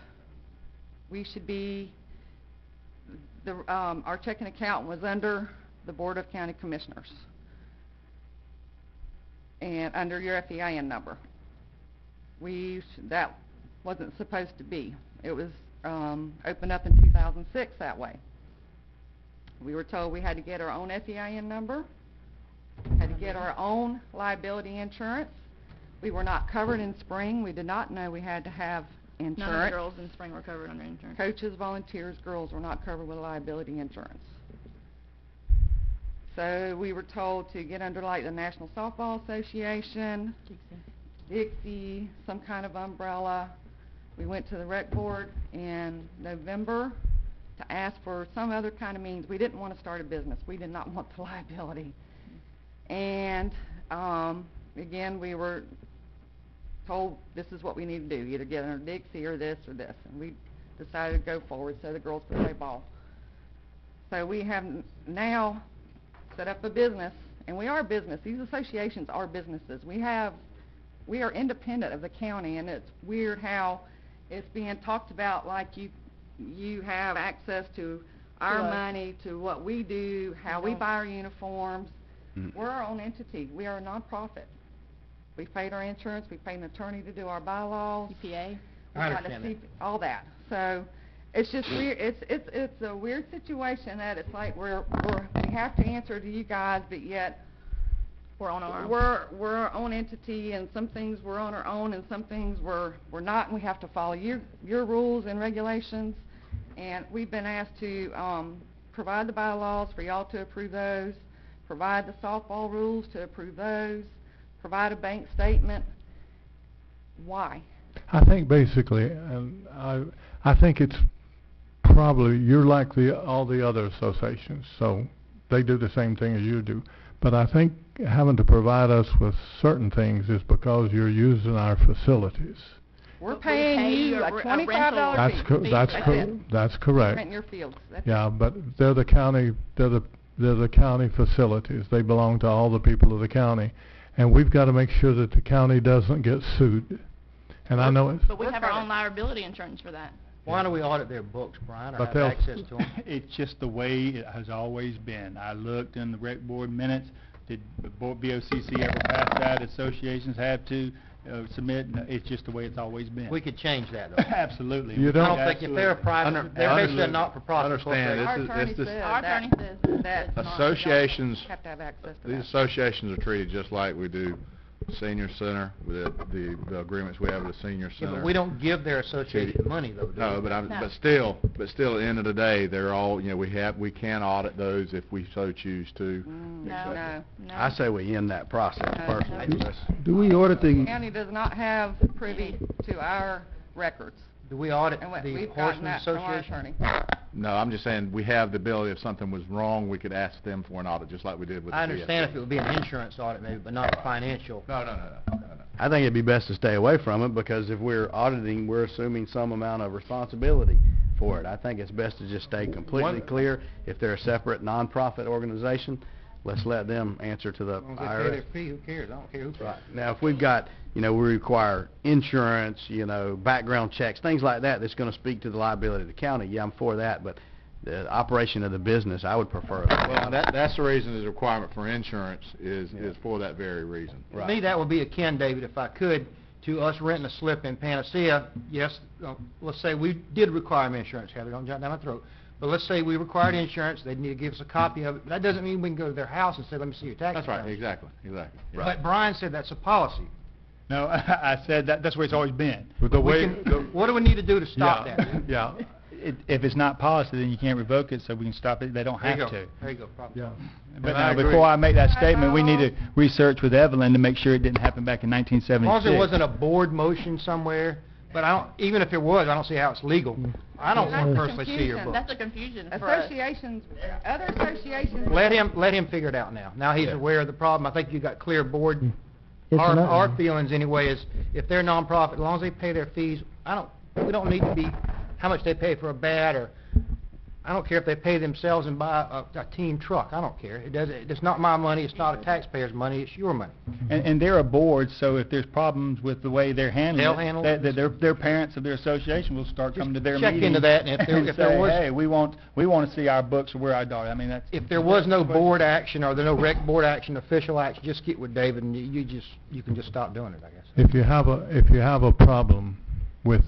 we should be, our checking account was under the Board of County Commissioners. and under your FEIN number. That wasn't supposed to be. It was opened up in 2006 that way. We were told we had to get our own FEIN number, had to get our own liability insurance. We were not covered in spring. We did not know we had to have insurance. None of the girls in spring were covered under insurance. Coaches, volunteers, girls were not covered with liability insurance. So we were told to get under like the National Softball Association, Dixie, some kind of umbrella. We went to the rec board in November to ask for some other kind of means. We didn't want to start a business. We did not want the liability. And again, we were told this is what we need to do, either get under Dixie or this or this. And we decided to go forward so the girls could play ball. So we have now set up a business, and we are a business. These associations are businesses. We are independent of the county, and it's weird how it's being talked about like you have access to our money, to what we do, how we buy our uniforms. We're our own entity. We are a nonprofit. We paid our insurance. We paid an attorney to do our bylaws. I understand that. All that. So it's just weird. It's a weird situation that it's like we have to answer to you guys, but yet We're on our own. we're our own entity, and some things we're on our own, and some things we're not, and we have to follow your rules and regulations. And we've been asked to provide the bylaws for y'all to approve those, provide the softball rules to approve those, provide a bank statement. Why? I think basically, and I think it's probably, you're like all the other associations, so they do the same thing as you do. But I think having to provide us with certain things is because you're using our facilities. We're paying you a $25 fee. That's correct. Renting your fields. That's Yeah, but they're the county facilities. They belong to all the people of the county, and we've got to make sure that the county doesn't get sued. And I know it's. But we have our own liability insurance for that. Why don't we audit their books, Brian, or But have they'll- access to them? It's just the way it has always been. I looked in the rec board minutes. Did the BOCC ever pass that? Associations have to submit. No, it's just the way it's always been. We could change that, though. Absolutely. You We don't- I could don't think if they're a absolutely. private, they're basically a not-for-profit Understand, corporation. Our this attorney is, this, said Our that- attorney says that it's not. associations, have to have access to these that. associations are treated just like we do senior center, with the agreements we have with the senior Yeah, center. but we don't give their association money, though, do we? No, but No. but still, at the end of the day, they're all, we can audit those if we so choose to. No, et cetera. no. I say we end that process No, personally. no. Let's- Do we audit The the, county does not have privy to our records, Do we audit and the we've gotten Horsemen's that from our Association? attorney. No, I'm just saying, we have the ability, if something was wrong, we could ask them for an audit, just like we did with the I understand if it would be an insurance audit, maybe, but not a financial. No. I think it'd be best to stay away from it, because if we're auditing, we're assuming some amount of responsibility for it. I think it's best to just stay completely clear. If they're a separate nonprofit organization, let's let them answer to the As long as they pay IRS. their fee, who cares? I don't care who pays. Right. Now, if we've got, we require insurance, background checks, things like that, that's gonna speak to the liability of the county, yeah, I'm for that, but the operation of the business, I would prefer that. Well, that's the reason there's a requirement for insurance, is for that very reason. To me, that would be akin, David, if I could, to us renting a slip in Panacea. Yes, let's say we did require insurance, Heather, don't jump down my throat. But let's say we required insurance, they'd need to give us a copy of it. But that doesn't mean we can go to their house and say, let me see your tax That's right, return. exactly. But Brian said that's a policy. No, I said that's the way it's always been. With the way, What do we need to do to stop yeah, that? yeah. If it's not policy, then you can't revoke it, so we can stop it. They don't There have you to. go. There you go, problem Yeah. solved. But And I now, agree. before I make that statement, we need to research with Evelyn to make sure it didn't happen back in As 1976. long as there wasn't a board motion somewhere, but even if there was, I don't see how it's legal. I don't That's personally see your confusion. books. That's a confusion for us. Associations, other associations. Let him figure it out now. Now he's aware of the problem. I think you got clear board. It's Our not- feelings anyway is, if they're nonprofit, as long as they pay their fees, we don't need to be, how much they pay for a bat, or, I don't care if they pay themselves and buy a team truck. I don't care. It's not my money. It's not a taxpayer's money. It's your money. And they're a board, so if there's problems with the way they're handling They'll it, handle that it. their parents of their association will start coming to their check meetings. into that, and if there say, was- hey, we want to see our books or where our daughter. I mean, that's If there was no board action or there no rec board action, official action, just get with David and you can just stop doing it, I guess. If you have a problem with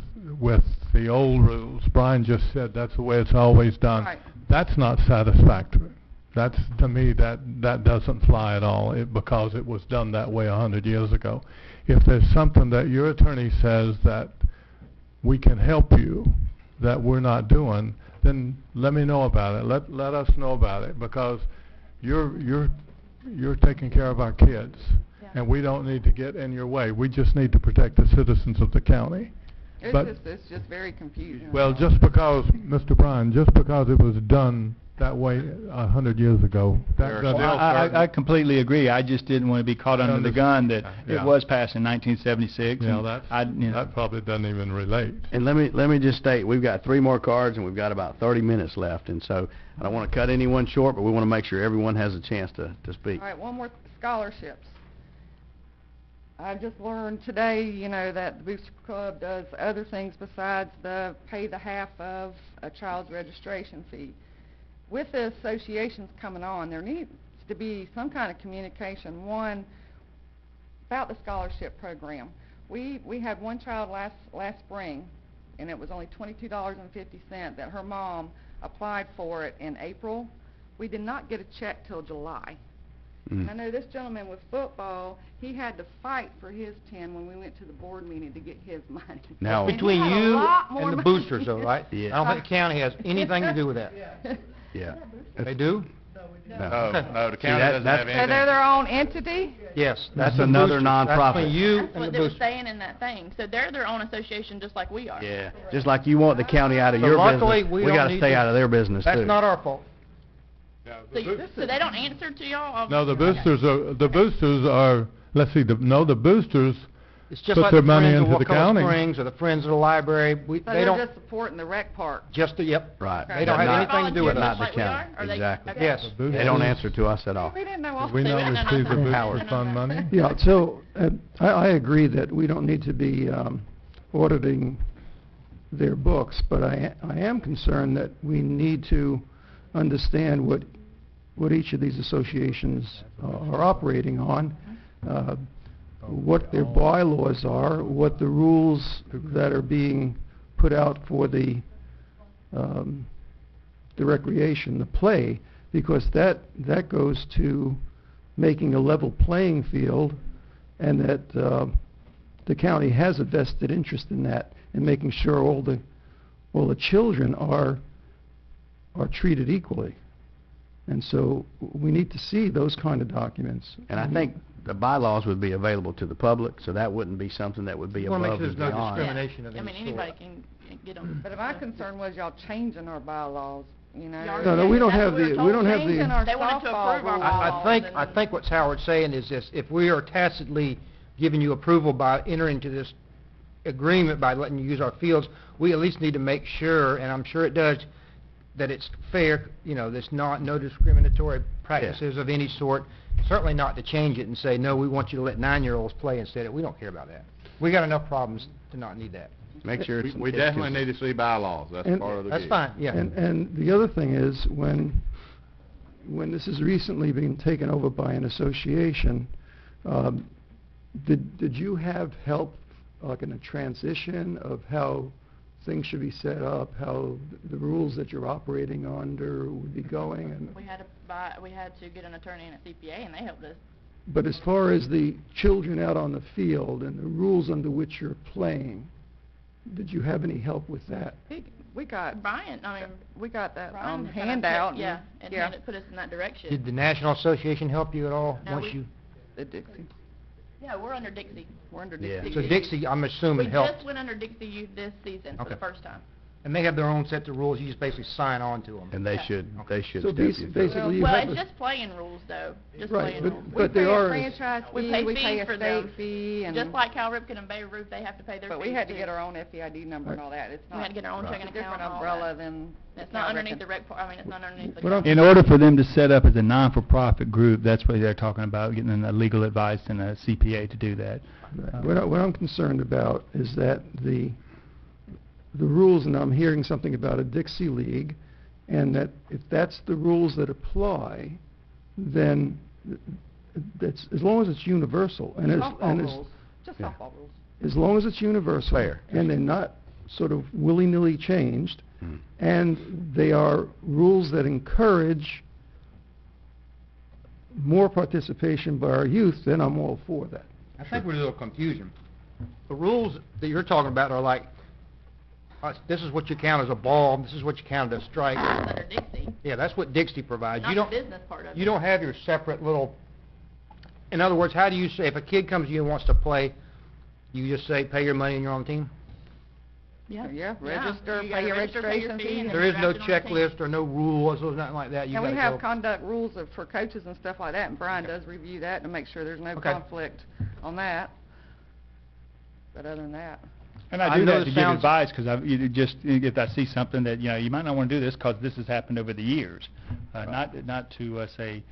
the old rules, Brian just said that's the way it's always done. Right. That's not satisfactory. That's, to me, that doesn't fly at all, because it was done that way 100 years ago. If there's something that your attorney says that we can help you, that we're not doing, then let me know about it. Let us know about it, because you're taking care of our kids, and we don't need to get in your way. We just need to protect the citizens of the county. It's just very confusing. Well, just because, Mr. Bryan, just because it was done that way 100 years ago, that doesn't... I completely agree. I just didn't want to be caught under the gun that Yeah. it was passed in 1976. Yeah, and that probably doesn't even relate. And let me just state, we've got 3 more cards and we've got about 30 minutes left, and so I don't want to cut anyone short, but we want to make sure everyone has a chance to speak. All right, one more, scholarships. I just learned today, that the Booster Club does other things besides pay the half of a child's registration fee. With the associations coming on, there needs to be some kind of communication, one, about the scholarship program. We had one child last spring, and it was only $22.50 that her mom applied for it in April. We did not get a check till July. I know this gentleman with football, he had to fight for his 10 when we went to the board meeting to get his money. Now, And he Between had a you lot more and the money. boosters, though, right? Yeah. I don't think the county has anything to do with that. yeah. They do? No, the See, county doesn't that's- have So anything. they're their own entity? Yes. That's the another boosters. nonprofit. That's between you That's and what the they were boosters. saying in that thing. So they're their own association just like we are. Yeah, just like you want the county out of So your luckily, business, we we don't got to need stay to- out of their business, too. That's not our fault. So they don't answer to y'all? No, the boosters are, let's see, the boosters It's just put like their the money Friends of into the Wakulla county. Springs or the Friends of the Library. So They they're don't, just supporting the rec park? yep. Right. They They don't But have not- anything to do with but us. not the Like we county, are? Or they- exactly. okay. Yes. They don't answer to us at all. We didn't know. Did we not no, receive the no, no, booster no, fund no. money? Yeah, so I agree that we don't need to be auditing their books, but I am concerned that we need to understand what each of these associations are operating on, what their bylaws are, what the rules that are being put out for the recreation, the play, because that goes to making a level playing field, and that the county has a vested interest in that, in making sure all the children are treated equally. And so we need to see those kind of documents. And I think the bylaws would be available to the public, so that wouldn't be something that would be You wanna make above sure and there's no beyond. discrimination of I any mean, sort. anybody can get them. But my concern was y'all changing our bylaws, Y'all No, we don't That's have what we were the, we told. don't have Changing the, our They wanted to softball approve our rules. bylaws. I think what Howard's saying is this: if we are tacitly giving you approval by entering into this agreement by letting you use our fields, we at least need to make sure, and I'm sure it does, that it's fair. There's no discriminatory practices of any sort. Certainly not to change it and say, no, we want you to let 9-year-olds play instead. We don't care about that. We got enough problems to not need that. Make sure it's... We it's definitely consistent. need to see bylaws. That's And- part of the That's gig. fine. Yeah. and the other thing is, when this has recently been taken over by an association, did you have help, like in a transition of how things should be set up, how the rules that you're operating under would be going? And We had to get an attorney and a CPA, and they helped us. but as far as the children out on the field and the rules under which you're playing, did you have any help with that? We got Brian, I mean, we got that Brian kinda handout. took- Yeah, and yeah, put us in that direction. Did the National Association help you at all? No, Once we- you, the Dixie. Yeah, we're under Dixie. We're under Yeah. Dixie. so Dixie, I'm assuming We helped. just went under Dixie Youth this season for Okay. the first time. And they have their own sets of rules, you just basically sign on to them. And they should So step you through. basically you Well, have it's a- just playing rules, though, just Right, playing rules. but there are... We pay a franchise We fee, pay we pay fees a for state them. fee, and... Just like Cal Ripken and Bay Roof, they have to pay their fees, But we had to too. get our own FEID number and all that. It's We not... had to get our own Right. checking It's a account different and all umbrella that. than... It's not underneath the it's not underneath the What I'm- county. In order for them to set up as a non-for-profit group, that's what they're talking about, getting a legal advice and a CPA to do that. What I'm concerned about is that the rules, and I'm hearing something about a Dixie League, and that if that's the rules that apply, then that's, as long as it's universal, and as, Softball rules, just yeah. softball rules. as long as it's universal. Fair. And they're not sort of willy-nilly changed, Mm. and they are rules that encourage more participation by our youth, then I'm all for that. I think we're a little confusion. The rules that you're talking about are like, this is what you count as a ball, this is what you count as a strike. That's under Dixie, Yeah, that's what Dixie provides. not You the don't, business part of it. you don't have your separate little, in other words, how do you say, if a kid comes to you and wants to play, you just say, pay your money and you're on the team? Yeah, register, You gotta pay your register, pay your registration fee, fee. and There then is no draft it on the team. checklist or no rules or nothing like that. You And we gotta have go. conduct rules for coaches and stuff like that, and Brian does review that to make sure there's no Okay. conflict on that. But other than that... And I I do know that it to give sounds- advice, because if I see something that, you might not want to do this because this has happened over the years. Not to say,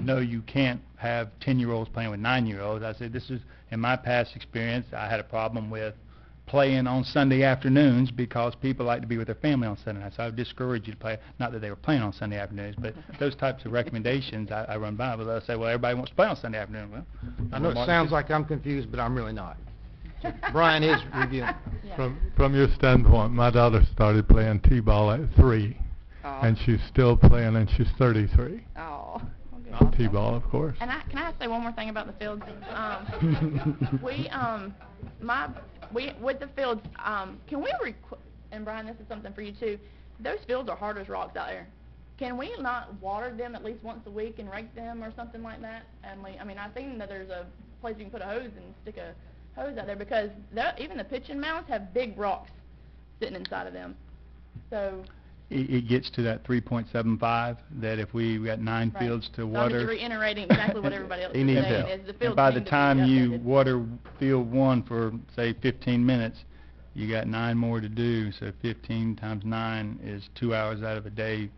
no, you can't have 10-year-olds playing with 9-year-olds. I say, this is, in my past experience, I had a problem with playing on Sunday afternoons because people like to be with their family on Sunday night. So I would discourage you to play, not that they were playing on Sunday afternoons, but those types of recommendations I run by. But I say, well, everybody wants to play on Sunday afternoon. Well, I know it sounds like I'm confused, but I'm really not. Brian is reviewing. Yeah. From your standpoint, my daughter started playing T-ball at 3, and she's still playing, and she's 33. Oh, Not T-ball, of course. And can I say one more thing about the fields? With the fields, can we and Brian, this is something for you too, those fields are hard as rocks out there. Can we not water them at least once a week and rake them or something like that? And I've seen that there's a place you can put a hose and stick a hose out there, because even the pitching mounds have big rocks sitting inside of them. So It gets to that 3.75, that if we got 9 right. fields to So I'm water... just reiterating exactly what everybody else He is needs saying, help. is the fields And by the need to be time you updated. water field 1 for, say, 15 minutes, you got 9 more to do, so 15 times 9 is 2 hours out of a day,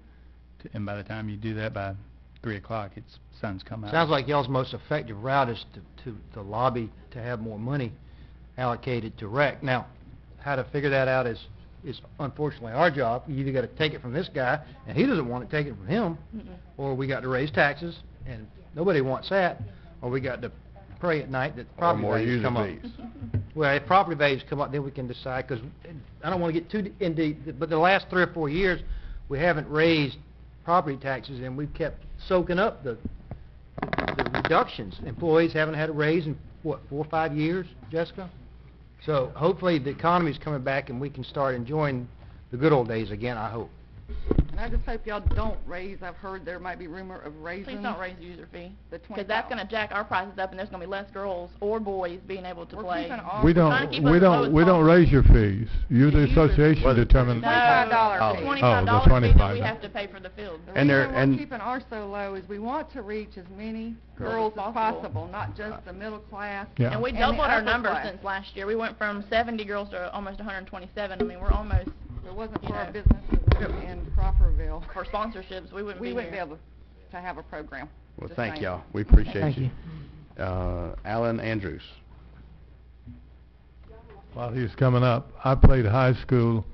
and by the time you do that by 3 o'clock, sun's come out. Sounds like y'all's most effective route is to lobby to have more money allocated to rec. Now, how to figure that out is unfortunately our job. You either got to take it from this guy, and he doesn't want to take it from him, or we got to raise taxes, and nobody wants that, or we got to pray at night that property more values user come up. fees. Well, if property values come up, then we can decide, because I don't want to get too in deep, but the last 3 or 4 years, we haven't raised property taxes, and we've kept soaking up the reductions. Employees haven't had a raise in, 4 or 5 years, Jessica? So hopefully the economy's coming back and we can start enjoying the good old days again, I hope. And I just hope y'all don't raise, I've heard there might be rumor of raising... Please don't raise the user fee, the because that's $20. going to jack our prices up, and there's going to be less girls or boys being able to We're play. keeping ours- We trying to keep don't, us the lowest we don't possible. raise your fees. You, the The users- association, Well, determine. $25 Oh. fee. $25 Oh, the fee that we $25. have to pay for the field. The And reason they're- we're keeping ours so low is we want to reach as many girls as possible, not just the middle class. Yeah. And we And the doubled our upper numbers class. since last year. We went from 70 girls to almost 127. I mean, we're almost, If it wasn't You for our know. businesses in Crawfordville, for sponsorships, we wouldn't we be wouldn't be here. able to have a program. Well, Just thank saying. y'all. We appreciate Thank you. Alan Andrews. While he's coming up, I played high school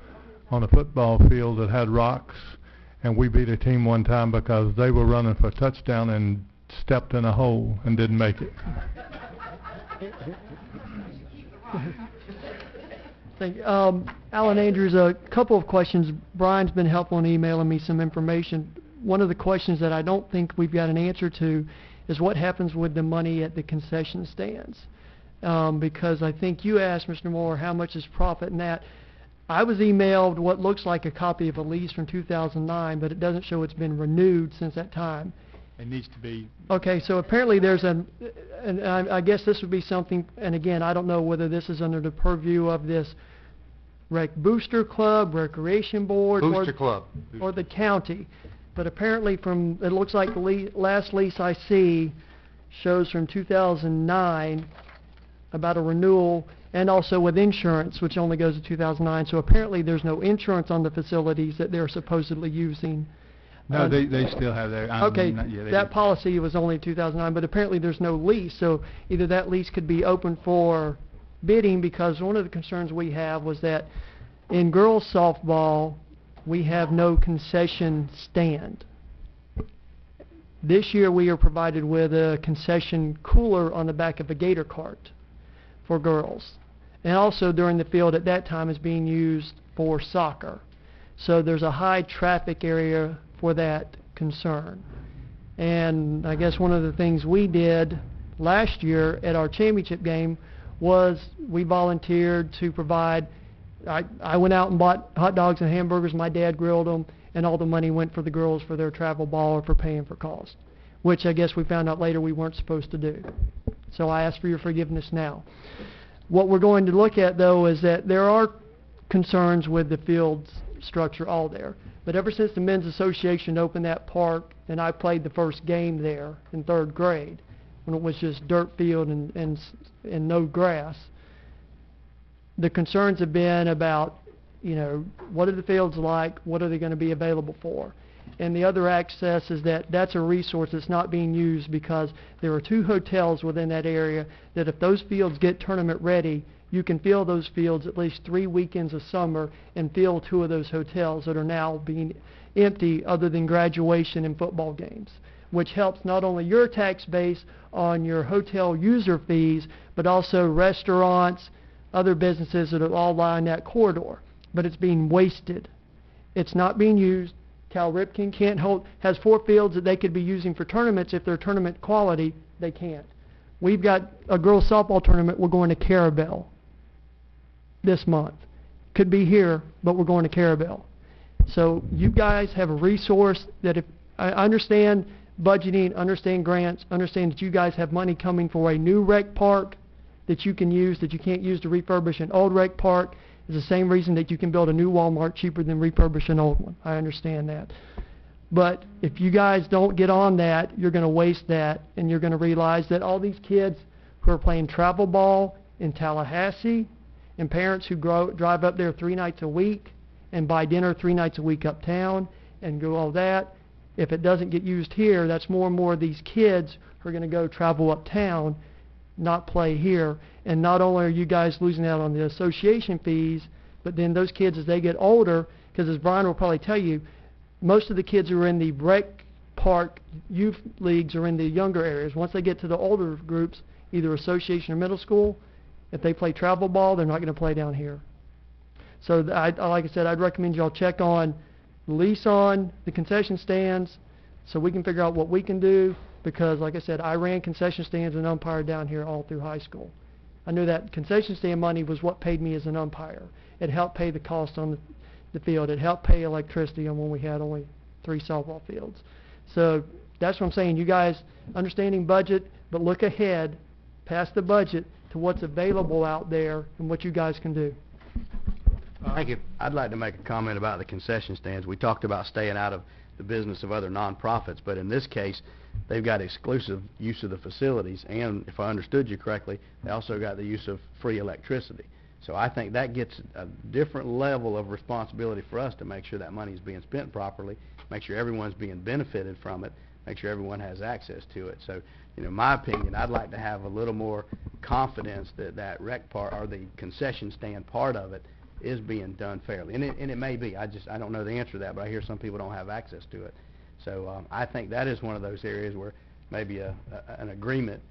on a football field that had rocks, and we beat a team one time because they were running for a touchdown and stepped in a hole and didn't make it. Thank you. Alan Andrews, a couple of questions. Brian's been helpful in emailing me some information. One of the questions that I don't think we've got an answer to is what happens with the money at the concession stands. Because I think you asked, Mr. Moore, how much is profit in that. I was emailed what looks like a copy of a lease from 2009, but it doesn't show it's been renewed since that time. It needs to be... Okay, so apparently there's and I guess this would be something, and again, I don't know whether this is under the purview of this Rec Booster Club, Recreation Board, Booster Club. or the county. But apparently from, it looks like the last lease I see shows from 2009 about a renewal, and also with insurance, which only goes to 2009. So apparently there's no insurance on the facilities that they're supposedly using. No, they still have their... Okay, yeah, they that do. policy was only 2009, but apparently there's no lease, so either that lease could be open for bidding, because one of the concerns we have was that in girls softball, we have no concession stand. This year we are provided with a concession cooler on the back of a gator cart for girls. And also during the field at that time is being used for soccer. So there's a high traffic area for that concern. And I guess one of the things we did last year at our championship game was we volunteered to provide, I went out and bought hot dogs and hamburgers, my dad grilled them, and all the money went for the girls for their travel ball or for paying for cost, which I guess we found out later we weren't supposed to do. So I ask for your forgiveness now. What we're going to look at, though, is that there are concerns with the field's structure all there. But ever since the Men's Association opened that park, and I played the first game there in 3rd grade, when it was just dirt field and no grass, the concerns have been about, you know, what are the fields like, what are they going to be available for? And the other access is that that's a resource that's not being used, because there are 2 hotels within that area that if those fields get tournament ready, you can fill those fields at least 3 weekends of summer and fill 2 of those hotels that are now being empty other than graduation and football games, which helps not only your tax base on your hotel user fees, but also restaurants, other businesses that all line that corridor. But it's being wasted. It's not being used. Cal Ripken has 4 fields that they could be using for tournaments. If they're tournament quality, they can't. We've got a girls softball tournament. We're going to Carabel this month. Could be here, but we're going to Carabel. So you guys have a resource that, if I understand budgeting, understand grants, understand that you guys have money coming for a new rec park that you can use, that you can't use to refurbish an old rec park, is the same reason that you can build a new Walmart cheaper than refurbish an old one. I understand that. But if you guys don't get on that, you're going to waste that, and you're going to realize that all these kids who are playing travel ball in Tallahassee, and parents who drive up there 3 nights a week and buy dinner 3 nights a week uptown and do all that, if it doesn't get used here, that's more and more of these kids who are going to go travel uptown, not play here. And not only are you guys losing out on the association fees, but then those kids, as they get older, because as Brian will probably tell you, most of the kids who are in the rec park youth leagues are in the younger areas. Once they get to the older groups, either association or middle school, if they play travel ball, they're not going to play down here. So like I said, I'd recommend y'all check on the lease on the concession stands so we can figure out what we can do, because like I said, I ran concession stands and umpired down here all through high school. I knew that concession stand money was what paid me as an umpire. It helped pay the cost on the field. It helped pay electricity on when we had only 3 softball fields. So that's what I'm saying. You guys, understanding budget, but look ahead past the budget to what's available out there and what you guys can do. Thank you. I'd like to make a comment about the concession stands. We talked about staying out of the business of other nonprofits, but in this case, they've got exclusive use of the facilities, and if I understood you correctly, they also got the use of free electricity. So I think that gets a different level of responsibility for us to make sure that money is being spent properly, make sure everyone's being benefited from it, make sure everyone has access to it. So, you know, in my opinion, I'd like to have a little more confidence that that rec part, or the concession stand part of it, is being done fairly. And it may be. I don't know the answer to that, but I hear some people don't have access to it. So I think that is one of those areas where maybe an agreement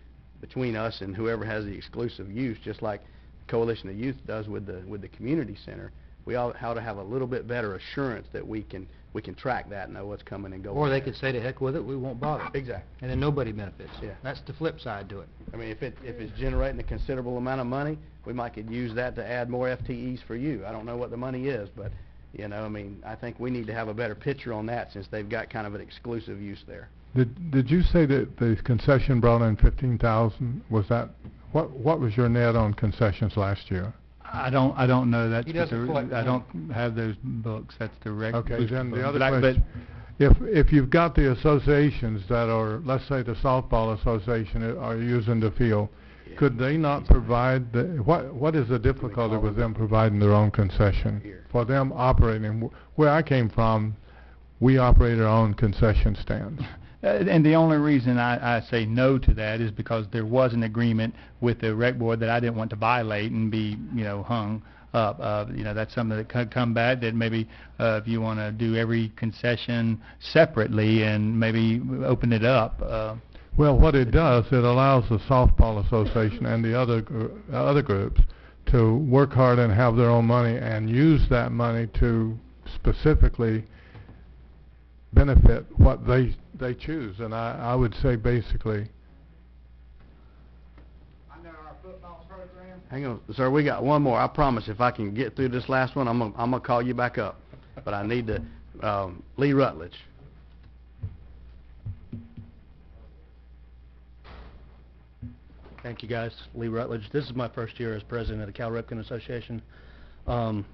between us and whoever has the exclusive use, just like Coalition of Youth does with the community center. We ought to have a little bit better assurance that we can track that and know what's coming and going. Or they could say to heck with it, we won't bother. Exactly. And then nobody benefits. Yeah. That's the flip side to it. I mean, if it's generating a considerable amount of money, we might could use that to add more FTEs for you. I don't know what the money is, but you know, I mean, I think we need to have a better picture on that, since they've got kind of an exclusive use there. Did you say that the concession brought in 15,000? Was that what was your net on concessions last year? I don't know that. He doesn't collect I the don't have those books. That's the rec. Okay, booster then the book. other But question, if you've got the associations that are, let's say the softball association are using the field, could they not provide what is the difficulty with them providing their own concession? For them operating, where I came from, we operate our own concession stands. And the only reason I say no to that is because there was an agreement with the rec board that I didn't want to violate and be, hung up. That's something that could come back, that maybe if you want to do every concession separately and maybe open it up. Well, what it does, it allows the softball association and the other groups to work hard and have their own money and use that money to specifically benefit what they choose. And I would say basically. Hang on, sir, we got one more. I promise if I can get through this last one, I'm gonna call you back up. But I need to, Lee Rutledge. Thank you, guys. Lee Rutledge. This is my first year as president of the Cal Ripken Association. I'm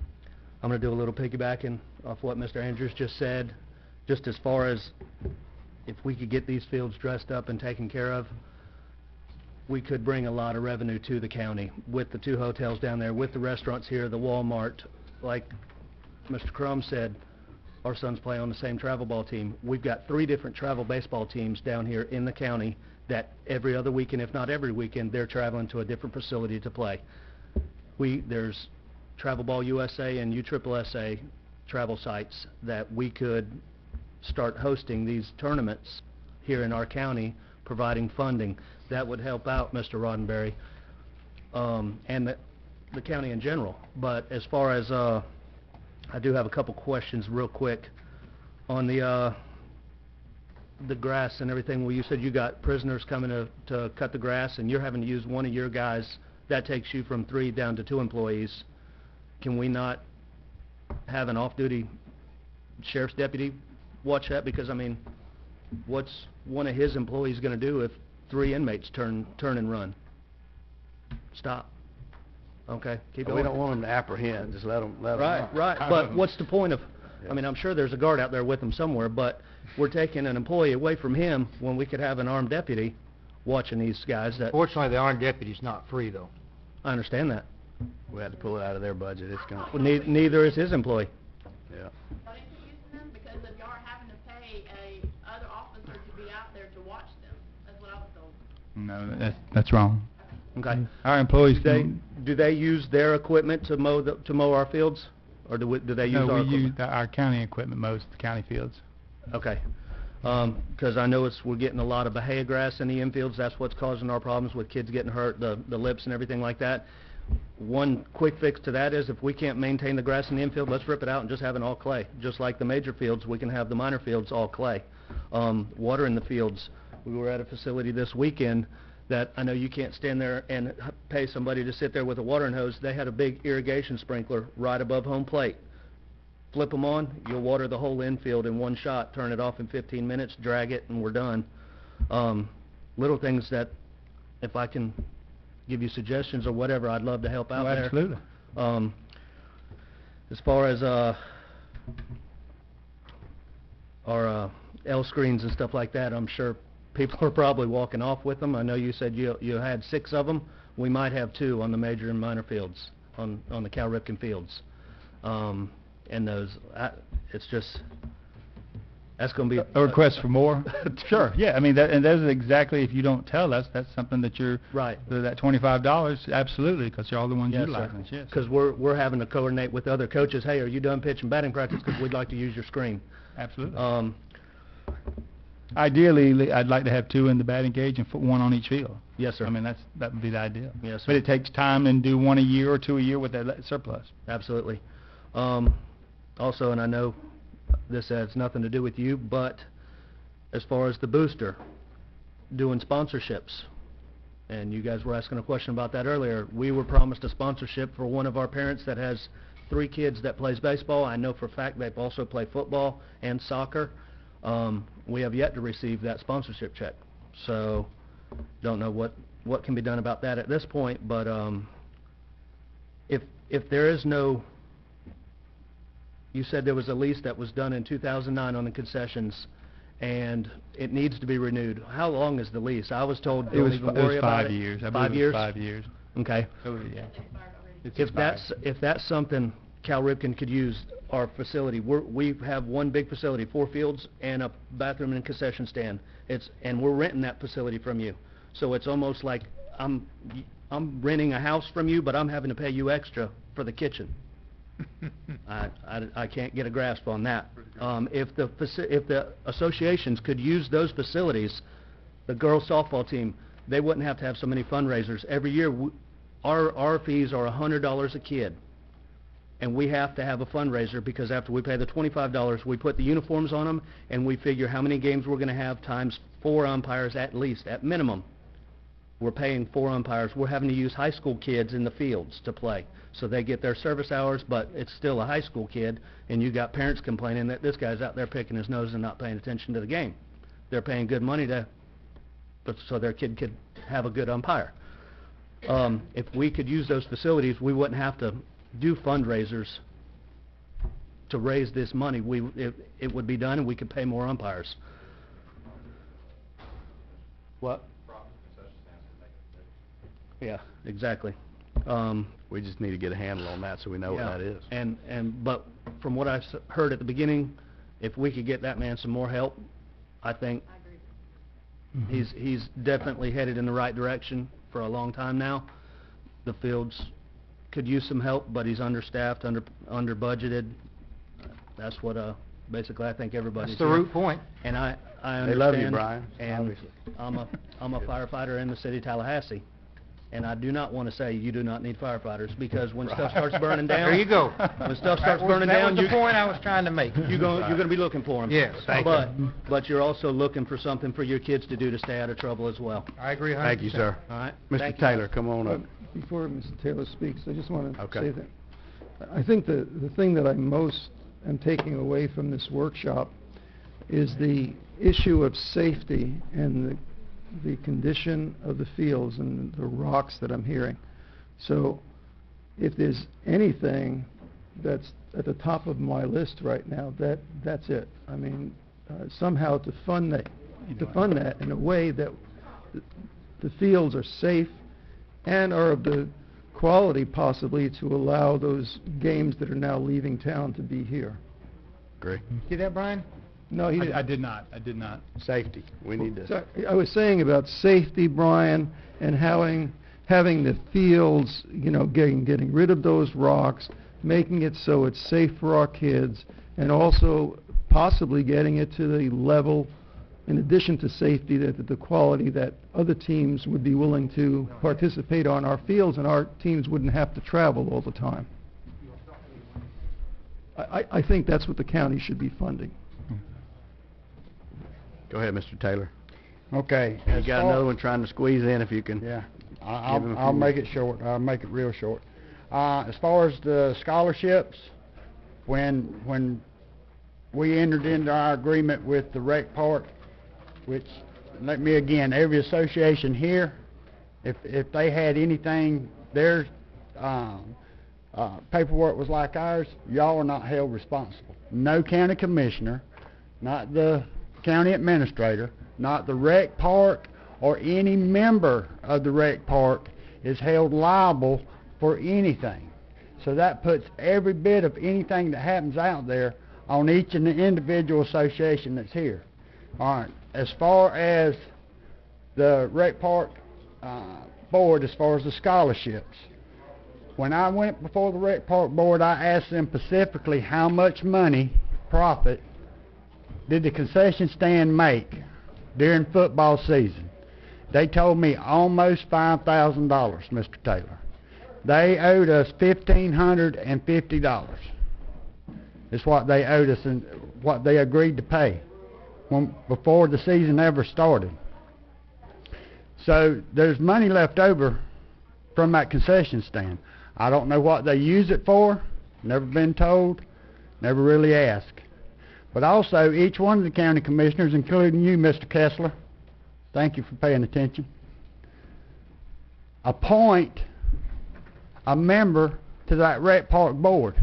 going to do a little piggybacking off what Mr. Andrews just said. Just as far as if we could get these fields dressed up and taken care of, we could bring a lot of revenue to the county with the 2 hotels down there, with the restaurants here, the Walmart. Like Mr. Crum said, our sons play on the same travel ball team. We've got 3 different travel baseball teams down here in the county that every other weekend, if not every weekend, they're traveling to a different facility to play. There's Travel Ball USA and USSSA travel sites that we could start hosting these tournaments here in our county, providing funding. That would help out Mr. Roddenberry and the county in general. But as far as, I do have a couple questions real quick on the grass and everything. Well, you said you got prisoners coming to cut the grass, and you're having to use one of your guys. That takes you from 3 down to 2 employees. Can we not have an off-duty sheriff's deputy watch that? Because, I mean, what's one of his employees going to do if 3 inmates turn and run? Stop. Okay, keep going. We don't want them to apprehend. Just let them Right. But what's the point of? I mean, I'm sure there's a guard out there with him somewhere, but we're taking an employee away from him when we could have an armed deputy watching these guys. Fortunately, the armed deputy's not free, though. I understand that. We had to pull it out of their budget. It's gonna. Well, neither is his employee. Yeah. Don't you use them because if y'all are having to pay a other officer to be out there to watch them? That's what I was told. No, that's wrong. Okay. Our employees Do they use their equipment to mow our fields, or do they use no, our we equipment? use our county equipment most of the county fields. Okay. Because I know we're getting a lot of Bahia grass in the infields. That's what's causing our problems with kids getting hurt, the lips and everything like that. One quick fix to that is if we can't maintain the grass in the infield, let's rip it out and just have it all clay. Just like the major fields, we can have the minor fields all clay. Water in the fields. We were at a facility this weekend that I know you can't stand there and pay somebody to sit there with a watering hose. They had a big irrigation sprinkler right above home plate. Flip them on, you'll water the whole infield in one shot, turn it off in 15 minutes, drag it, and we're done. Little things that, if I can give you suggestions or whatever, I'd love to help out there. Absolutely. As far as our L screens and stuff like that, I'm sure people are probably walking off with them. I know you said you had 6 of them. We might have 2 on the major and minor fields, on the Cal Ripken fields. And those, it's just, that's going to be a request for more. Sure, yeah. I mean, and that's exactly, if you don't tell us, that's something that you're right. That $25, absolutely, because you're all the ones utilizing it. Yes. Because we're having to coordinate with other coaches. Hey, are you done pitching batting practice? Because we'd like to use your screen. Absolutely. Ideally, I'd like to have 2 in the batting cage and 1 on each field. Yes, sir. I mean, that would be the ideal. Yes, sir. But it takes time and do 1 a year or 2 a year with that surplus. Absolutely. Also, and I know this has nothing to do with you, but as far as the booster, doing sponsorships, and you guys were asking a question about that earlier, we were promised a sponsorship for one of our parents that has 3 kids that plays baseball. I know for a fact they also play football and soccer. We have yet to receive that sponsorship check, so don't know what can be done about that at this point, but if there is no, you said there was a lease that was done in 2009 on the concessions, and it needs to be renewed. How long is the lease? I was told don't even worry about it. 5 years. I 5 believe it years? was 5 years. Okay. So, yeah. It's If expired. that's something Cal Ripken could use our facility, we have one big facility, 4 fields and a bathroom and concession stand. And we're renting that facility from you. So it's almost like I'm renting a house from you, but I'm having to pay you extra for the kitchen. I can't get a grasp on that. If the associations could use those facilities, the girls softball team, they wouldn't have to have so many fundraisers. Every year, our fees are $100 a kid, and we have to have a fundraiser because after we pay the $25, we put the uniforms on them, and we figure how many games we're going to have times 4 umpires at least, at minimum. We're paying 4 umpires. We're having to use high school kids in the fields to play. So they get their service hours, but it's still a high school kid, and you got parents complaining that this guy's out there picking his nose and not paying attention to the game. They're paying good money so their kid could have a good umpire. If we could use those facilities, we wouldn't have to do fundraisers to raise this money. It would be done, and we could pay more umpires. What? Yeah, exactly. We just need to get a handle on that so we know what that is. But from what I heard at the beginning, if we could get that man some more help, I think he's definitely headed in the right direction for a long time now. The fields could use some help, but he's understaffed, under budgeted. That's what basically I think everybody's That's the root point. And I understand. They love you, Brian, And obviously. I'm a firefighter in the city of Tallahassee. And I do not want to say you do not need firefighters, because when stuff starts burning down... There you go. When stuff starts burning down... That was the point I was trying to make. You're going to be looking for them. Yes, thank you. But you're also looking for something for your kids to do to stay out of trouble as well. I agree 100%. Thank you, sir. All right? Mr. Thank you. Taylor, come on up. Before Mr. Taylor speaks, I just want to Okay. say that I think the thing that I most am taking away from this workshop is the issue of safety and the condition of the fields and the rocks that I'm hearing. So if there's anything that's at the top of my list right now, that's it. I mean, somehow to fund that in a way that the fields are safe and are of the quality possibly to allow those games that are now leaving town to be here. Agree. See that, Brian? No, he I did not. I did not. Safety. We need to... So, I was saying about safety, Brian, and having the fields, you know, getting rid of those rocks, making it so it's safe for our kids, and also possibly getting it to the level, in addition to safety, that the quality that other teams would be willing to participate on our fields, and our teams wouldn't have to travel all the time. I think that's what the county should be funding. Go ahead, Mr. Taylor. Okay. You as got far- another one trying to squeeze in if you can. Yeah, Give him a I'll few make minutes. it short. I'll make it real short. As far as the scholarships, when we entered into our agreement with the rec park, which, let me again, every association here, if they had anything, their paperwork was like ours, y'all are not held responsible. No county commissioner, not the county administrator, not the rec park, or any member of the rec park is held liable for anything. So that puts every bit of anything that happens out there on each and the individual association that's here. All right, as far as the rec park board, as far as the scholarships, when I went before the rec park board, I asked them specifically how much money, profit, did the concession stand make during football season. They told me almost $5,000, Mr. Taylor. They owed us $1,550. It's what they owed us and what they agreed to pay before the season ever started. So there's money left over from that concession stand. I don't know what they use it for, never been told, never really asked. But also, each one of the county commissioners, including you, Mr. Kessler, thank you for paying attention, appoint a member to that rec park board.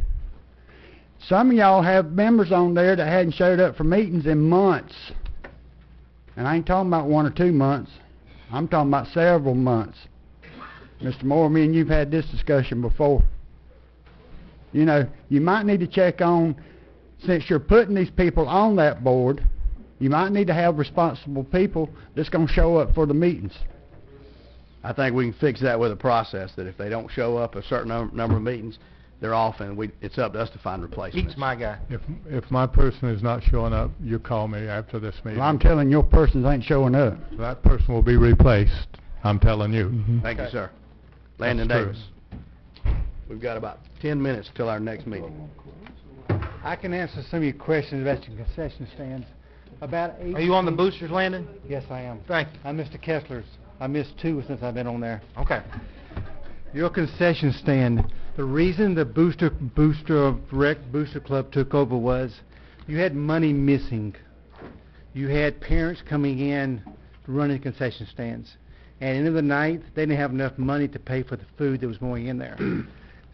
Some of y'all have members on there that hadn't showed up for meetings in months. And I ain't talking about 1 or 2 months. I'm talking about several months. Mr. Moore, me and you've had this discussion before. You know, you might need to check on, since you're putting these people on that board, you might need to have responsible people that's going to show up for the meetings. I think we can fix that with a process, that if they don't show up a certain number of meetings, they're off, and it's up to us to find replacements. Pete's my guy. If my person is not showing up, you call me after this meeting. Well, I'm telling your persons ain't showing up. That person will be replaced, I'm telling you. Thank you, sir. Landon That's Davis. We've got about 10 minutes till our next meeting. I can answer some of your questions about your concession stands. About 8. Are you on the boosters, Landon? Yes, I am. Thank you. I'm Mr. Kessler's. I missed 2 since I've been on there. Okay. Your concession stand, the reason the Booster Club took over was you had money missing. You had parents coming in running concession stands. And at the end of the night, they didn't have enough money to pay for the food that was going in there.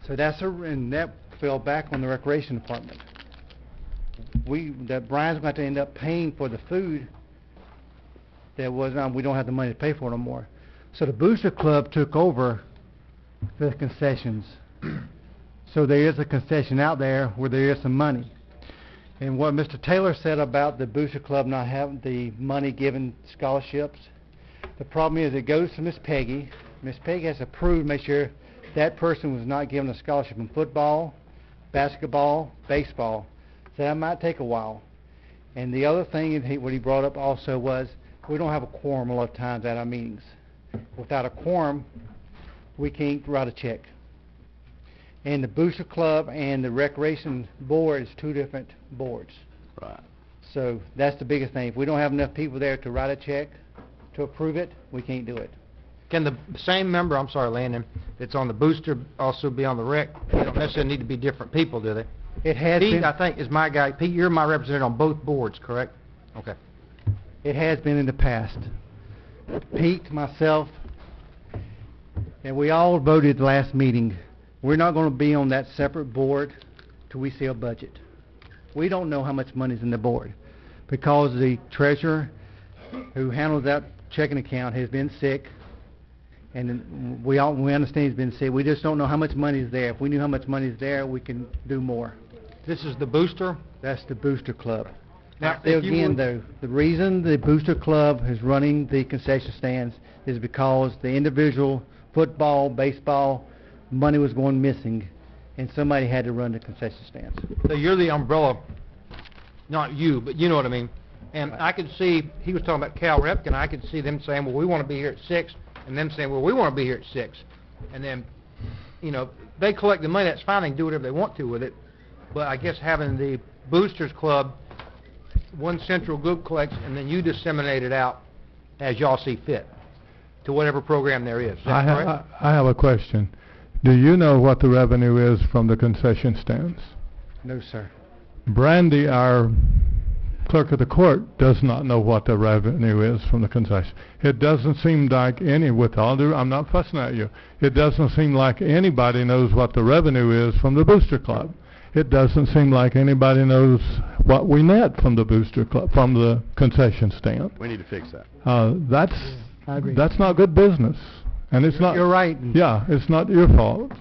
So and that fell back on the recreation department. Brian's going to end up paying for the food that we don't have the money to pay for no more. So the Booster Club took over the concessions. So there is a concession out there where there is some money. And what Mr. Taylor said about the Booster Club not having the money given scholarships, the problem is it goes to Miss Peggy. Miss Peggy has to prove, make sure that person was not given a scholarship in football, basketball, baseball. So that might take a while. And the other thing, what he brought up also was, we don't have a quorum a lot of times at our meetings. Without a quorum, we can't write a check. And the Booster Club and the Recreation Board is 2 different boards. Right. So that's the biggest thing. If we don't have enough people there to write a check, to approve it, we can't do it. Can the same member, I'm sorry, Landon, that's on the booster also be on the rec? They don't necessarily need to be different people, do they? It has Pete, been. I think, is my guy. Pete, you're my representative on both boards, correct? Okay. It has been in the past. Pete, myself, and we all voted at the last meeting. We're not going to be on that separate board till we see a budget. We don't know how much money's in the board because the treasurer who handles that checking account has been sick, and we understand he's been sick. We just don't know how much money is there. If we knew how much money is there, we can do more. This is the booster? That's the Booster Club. Now, There if you again, would- though, the reason the Booster Club is running the concession stands is because the individual football, baseball money was going missing, and somebody had to run the concession stands. So you're the umbrella, not you, but you know what I mean. And I could see, he was talking about Cal Ripken, I could see them saying, well, we want to be here at 6, and them saying, well, we want to be here at 6. And then, you know, they collect the money, that's fine, they can do whatever they want to with it. But I guess having the Boosters Club, one central group collects, and then you disseminate it out as y'all see fit to whatever program there is. Is that correct? I have a question. Do you know what the revenue is from the concession stands? No, sir. Brandy, our clerk of the court, does not know what the revenue is from the concession. It doesn't seem like with all due, I'm not fussing at you, it doesn't seem like anybody knows what the revenue is from the Booster Club. It doesn't seem like anybody knows what we net from the Booster Club, from the concession stand. We need to fix that. I agree. That's not good business. And it's not. You're right. Yeah, it's not your fault.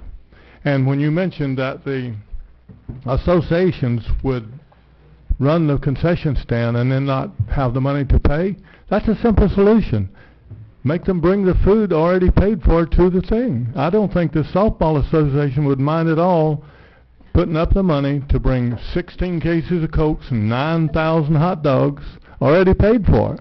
And when you mentioned that the associations would run the concession stand and then not have the money to pay, that's a simple solution. Make them bring the food already paid for to the thing. I don't think the softball association would mind at all putting up the money to bring 16 cases of Cokes and 9,000 hot dogs already paid for.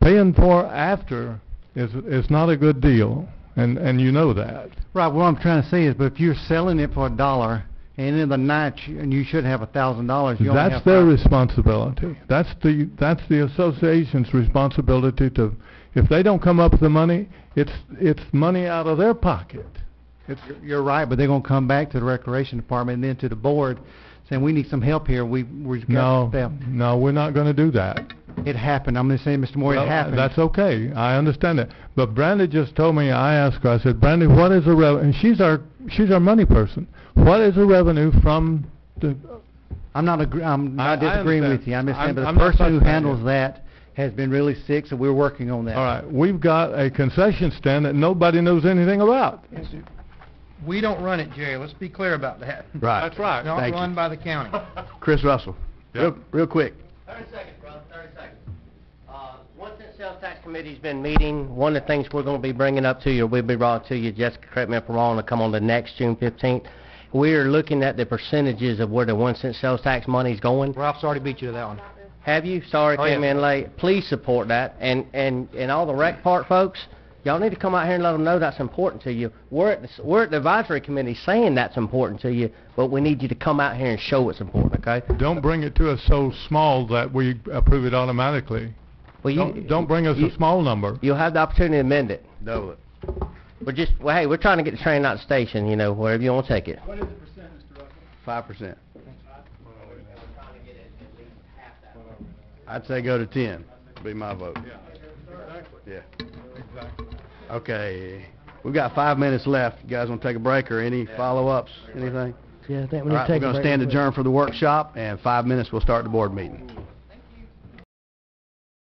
Paying for after is not a good deal, and you know that. Right, what I'm trying to say is, but if you're selling it for $1, and in the night, and you should have $1,000, you only have That's their $5. responsibility. That's the association's responsibility to, if they don't come up with the money, it's money out of their pocket. You're right, but they're going to come back to the recreation department and then to the board saying, we need some help here. We've got to step. No, we're not going to do that. It happened. I'm going to say, Mr. Moore, Well, it happened. That's okay. I understand it. But Brandy just told me, I asked her, I said, Brandy, what is the revenue? And she's our she's our money person. What is the revenue from the, I'm not disagreeing understand. with you. I'm just saying, but the I'm not person who touching that handles yet. that has been really sick, so we're working on that. all right, we've got a concession stand that nobody knows anything about. We don't run it, Jerry, let's be clear about that. Right. That's right. Not Thank you. run by the county. Chris Russell, Yep. real quick. 30 seconds, brother, 30 seconds. 1 cent sales tax committee's been meeting. One of the things we're going to be bringing up to you, or we'll be brought to you, Jessica, correct me if I'm wrong, to come on the next June 15th. We're looking at the percentages of where the 1 cent sales tax money's going. Ralph's already beat you to that one. Have you? Sorry, Oh, came yeah. in late. Please support that. And all the rec park folks, y'all need to come out here and let them know that's important to you. We're at the advisory committee saying that's important to you, but we need you to come out here and show it's important, okay? Don't bring it to us so small that we approve it automatically. Well, Don't bring us a small number. You'll have the opportunity to amend it. Double it. Hey, we're trying to get the train out of the station, you know, wherever you want to take it. What is the percent, Mr. Russell? 5%. I'd say go to 10, be my vote. Yeah. Exactly. Okay, we've got 5 minutes left. You guys want to take a break or any follow-ups, anything? Yeah, I think All we need right, to we're take a going to break stand real quick. adjourned for the workshop, and 5 minutes we'll start the board meeting.